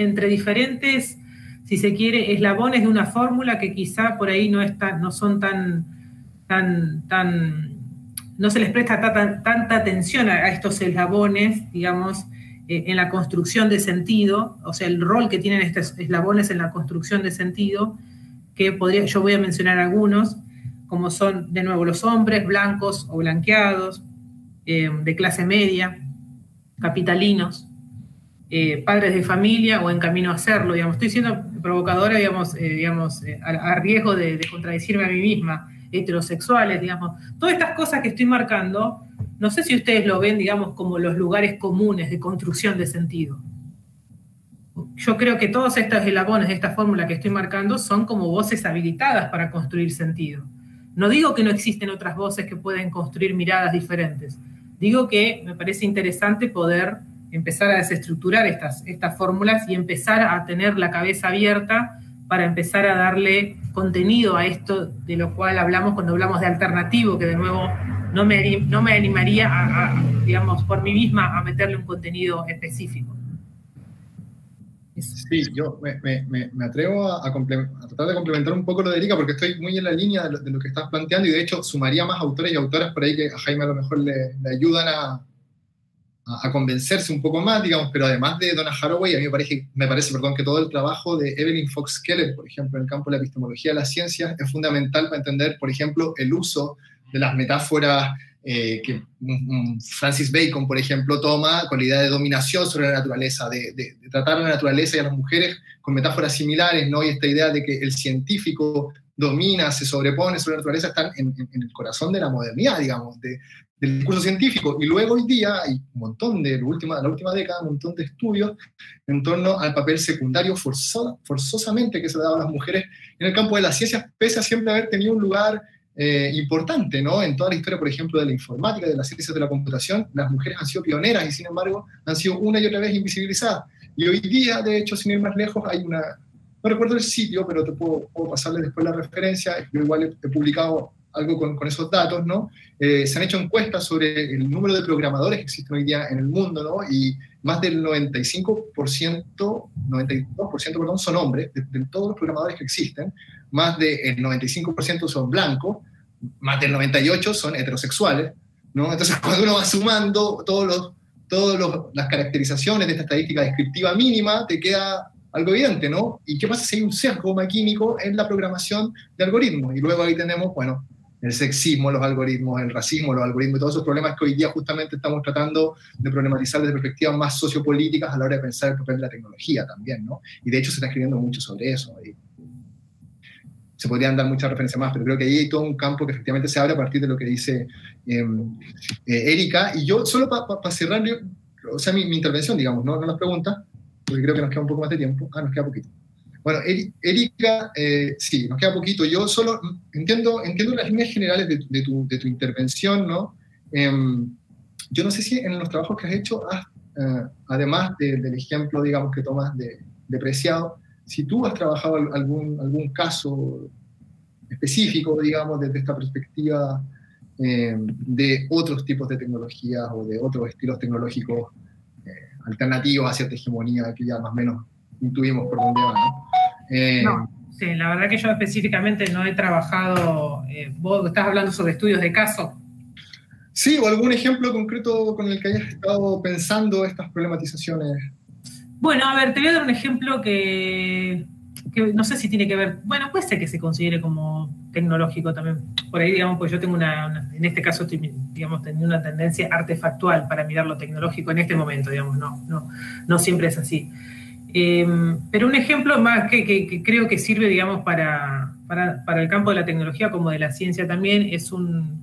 entre diferentes, si se quiere, eslabones de una fórmula que quizá por ahí no son no se les presta tanta atención a estos eslabones, digamos, en la construcción de sentido, o sea, el rol que tienen estos eslabones en la construcción de sentido, que yo voy a mencionar algunos, como son, de nuevo, los hombres blancos o blanqueados, de clase media, capitalinos, padres de familia o en camino a hacerlo, digamos. Estoy siendo provocadora, digamos, a riesgo de contradecirme a mí misma, heterosexuales, digamos. Todas estas cosas que estoy marcando, no sé si ustedes lo ven, digamos, como los lugares comunes de construcción de sentido. yo creo que todos estos eslabones de esta fórmula que estoy marcando son como voces habilitadas para construir sentido. No digo que no existen otras voces que pueden construir miradas diferentes. Digo que me parece interesante poder empezar a desestructurar estas fórmulas y empezar a tener la cabeza abierta para empezar a darle contenido a esto de lo cual hablamos cuando hablamos de alternativo, que de nuevo no me animaría digamos, por mí misma a meterle un contenido específico. Sí, yo me atrevo a tratar de complementar un poco lo de Erika, porque estoy muy en la línea de lo que estás planteando, y de hecho sumaría más autores y autoras por ahí que a Jaime a lo mejor le ayudan a convencerse un poco más, digamos, pero además de Donna Haraway, a mí me parece que todo el trabajo de Evelyn Fox Keller, por ejemplo, en el campo de la epistemología de las ciencias, es fundamental para entender, por ejemplo, el uso de las metáforas que Francis Bacon, por ejemplo, toma con la idea de dominación sobre la naturaleza, de tratar a la naturaleza y a las mujeres con metáforas similares, ¿no? Y esta idea de que el científico domina, se sobrepone sobre la naturaleza, están en el corazón de la modernidad, digamos, del discurso científico. Y luego hoy día hay un montón de, la última década, un montón de estudios en torno al papel secundario forzosamente que se le daba a las mujeres en el campo de las ciencias, pese a siempre haber tenido un lugar importante, ¿no? En toda la historia, por ejemplo, de la informática, de las ciencias de la computación, las mujeres han sido pioneras y, sin embargo, han sido una y otra vez invisibilizadas. Y hoy día, de hecho, sin ir más lejos, hay una... No recuerdo el sitio, pero te puedo pasarle después la referencia. Yo igual he publicado algo con esos datos, ¿no? Se han hecho encuestas sobre el número de programadores que existen hoy día en el mundo, ¿no? Y más del 92%, perdón, son hombres, de todos los programadores que existen. Más del 95% son blancos, más del 98% son heterosexuales, ¿no? Entonces, cuando uno va sumando todas las caracterizaciones de esta estadística descriptiva mínima, te queda algo evidente, ¿no? ¿Y qué pasa si hay un sesgo maquímico en la programación de algoritmos? Y luego ahí tenemos, bueno, el sexismo, los algoritmos, el racismo, los algoritmos y todos esos problemas que hoy día justamente estamos tratando de problematizar desde perspectivas más sociopolíticas a la hora de pensar el papel de la tecnología también, ¿no? Y de hecho se está escribiendo mucho sobre eso. Y se podrían dar muchas referencias más, pero creo que ahí hay todo un campo que efectivamente se abre a partir de lo que dice Erika. Y yo, solo para cerrar, o sea, mi intervención, digamos, no las preguntas, porque creo que nos queda un poco más de tiempo. Nos queda poquito. Bueno, Erika, sí, nos queda poquito. Yo solo entiendo las líneas generales de tu intervención, ¿no? Yo no sé si en los trabajos que has hecho, además del ejemplo, digamos, que tomas de Preciado, si tú has trabajado algún caso específico, digamos, desde esta perspectiva de otros tipos de tecnologías o de otros estilos tecnológicos alternativos a cierta hegemonía que ya más o menos intuimos por dónde va, ¿no? No, sí, la verdad que yo específicamente no he trabajado. ¿Vos estás hablando sobre estudios de caso? Sí, o algún ejemplo concreto con el que hayas estado pensando estas problematizaciones. Bueno, a ver, te voy a dar un ejemplo que no sé si tiene que ver, bueno, puede ser que se considere como tecnológico también. Por ahí, digamos, pues yo tengo en este caso, digamos, teniendo una tendencia artefactual para mirar lo tecnológico en este momento, digamos, no siempre es así. Pero un ejemplo más que creo que sirve, digamos, para el campo de la tecnología como de la ciencia también, es un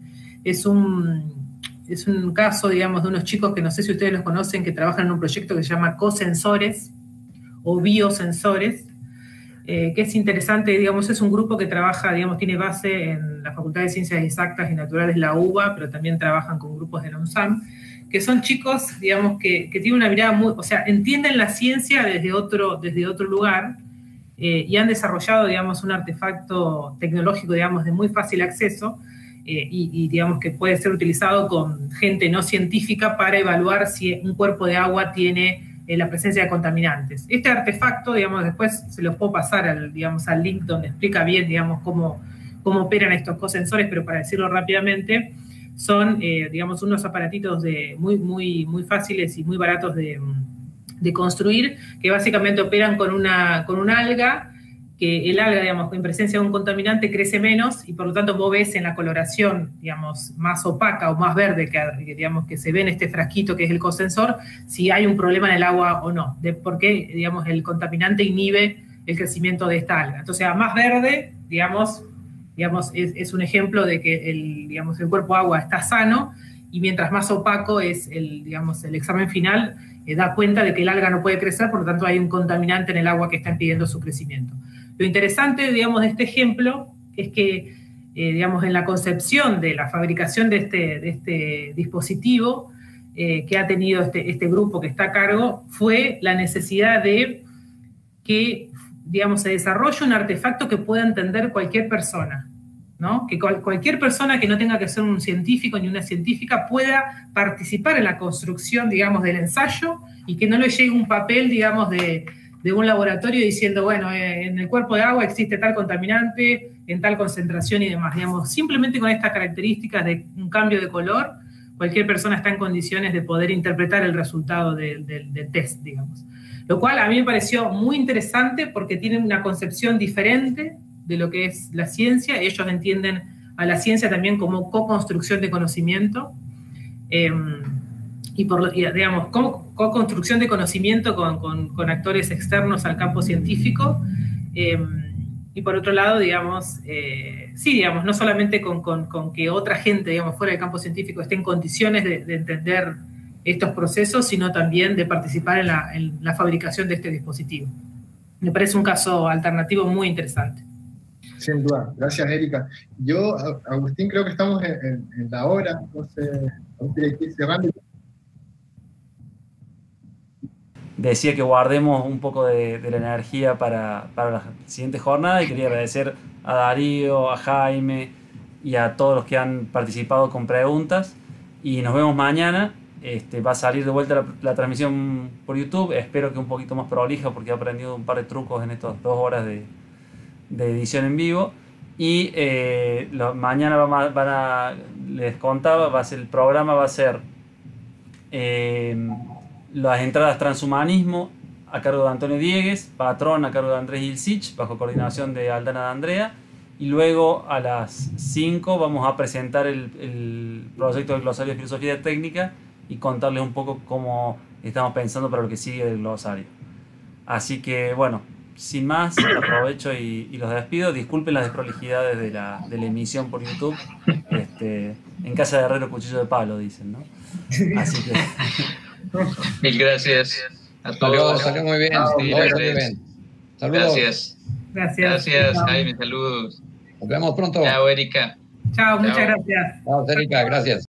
caso, digamos, de unos chicos que no sé si ustedes los conocen, que trabajan en un proyecto que se llama cosensores o biosensores, que es interesante, digamos, es un grupo que trabaja, digamos, tiene base en la Facultad de Ciencias Exactas y Naturales, la UBA, pero también trabajan con grupos de la UNSAM, que son chicos, digamos, que tienen una mirada muy, o sea, entienden la ciencia desde otro lugar, y han desarrollado, digamos, un artefacto tecnológico, digamos, de muy fácil acceso, y digamos que puede ser utilizado con gente no científica para evaluar si un cuerpo de agua tiene la presencia de contaminantes. Este artefacto, digamos, después se los puedo pasar al link donde explica bien, digamos, cómo operan estos cosensores, pero para decirlo rápidamente, son, digamos, unos aparatitos muy fáciles y muy baratos de construir, que básicamente operan con una alga, que el alga, digamos, en presencia de un contaminante crece menos, y por lo tanto vos ves en la coloración, digamos, más opaca o más verde digamos, que se ve en este frasquito que es el cosensor, si hay un problema en el agua o no, porque, digamos, el contaminante inhibe el crecimiento de esta alga. Entonces, a más verde, digamos es un ejemplo de que el cuerpo agua está sano, y mientras más opaco es digamos, el examen final, da cuenta de que el alga no puede crecer, por lo tanto hay un contaminante en el agua que está impidiendo su crecimiento. Lo interesante, digamos, de este ejemplo es que, digamos, en la concepción de la fabricación de este dispositivo que ha tenido este grupo que está a cargo, fue la necesidad de que, digamos, se desarrolle un artefacto que pueda entender cualquier persona, ¿no? Que cualquier persona que no tenga que ser un científico ni una científica pueda participar en la construcción, digamos, del ensayo, y que no le llegue un papel, digamos, de un laboratorio diciendo, bueno, en el cuerpo de agua existe tal contaminante, en tal concentración y demás. Digamos, simplemente con estas características de un cambio de color, cualquier persona está en condiciones de poder interpretar el resultado del test, digamos. Lo cual a mí me pareció muy interesante porque tienen una concepción diferente de lo que es la ciencia. Ellos entienden a la ciencia también como co-construcción de conocimiento, digamos, co-construcción de conocimiento con actores externos al campo científico, y por otro lado, digamos, sí, digamos, no solamente con que otra gente, digamos, fuera del campo científico esté en condiciones de entender estos procesos, sino también de participar en la fabricación de este dispositivo. Me parece un caso alternativo muy interesante. Sin duda. Gracias, Erika. Yo, Agustín, creo que estamos en la hora, entonces Agustín, hay que ir cerrando. Decía que guardemos un poco de la energía para la siguiente jornada, y quería agradecer a Darío, a Jaime y a todos los que han participado con preguntas, y nos vemos mañana. Va a salir de vuelta la transmisión por YouTube, espero que un poquito más prolija porque he aprendido un par de trucos en estas 2 horas de edición en vivo, y mañana les contaba, el programa va a ser las entradas Transhumanismo a cargo de Antonio Diegues, Patrón a cargo de Andrés Ilsich, bajo coordinación de Aldana de Andrea, y luego a las 5 vamos a presentar el proyecto del glosario de filosofía técnica y contarles un poco cómo estamos pensando para lo que sigue del glosario. Así que bueno, sin más, aprovecho y los despido. Disculpen las desprolijidades de la emisión por YouTube. En casa de herrero, cuchillo de palo, dicen, ¿no? Así que... Mil gracias a todos. Salió muy bien. Muy bien. Saludos. Gracias, Jaime, saludos. Nos vemos pronto. Chao, Erika. Chao, muchas gracias. Chao, Erika, gracias.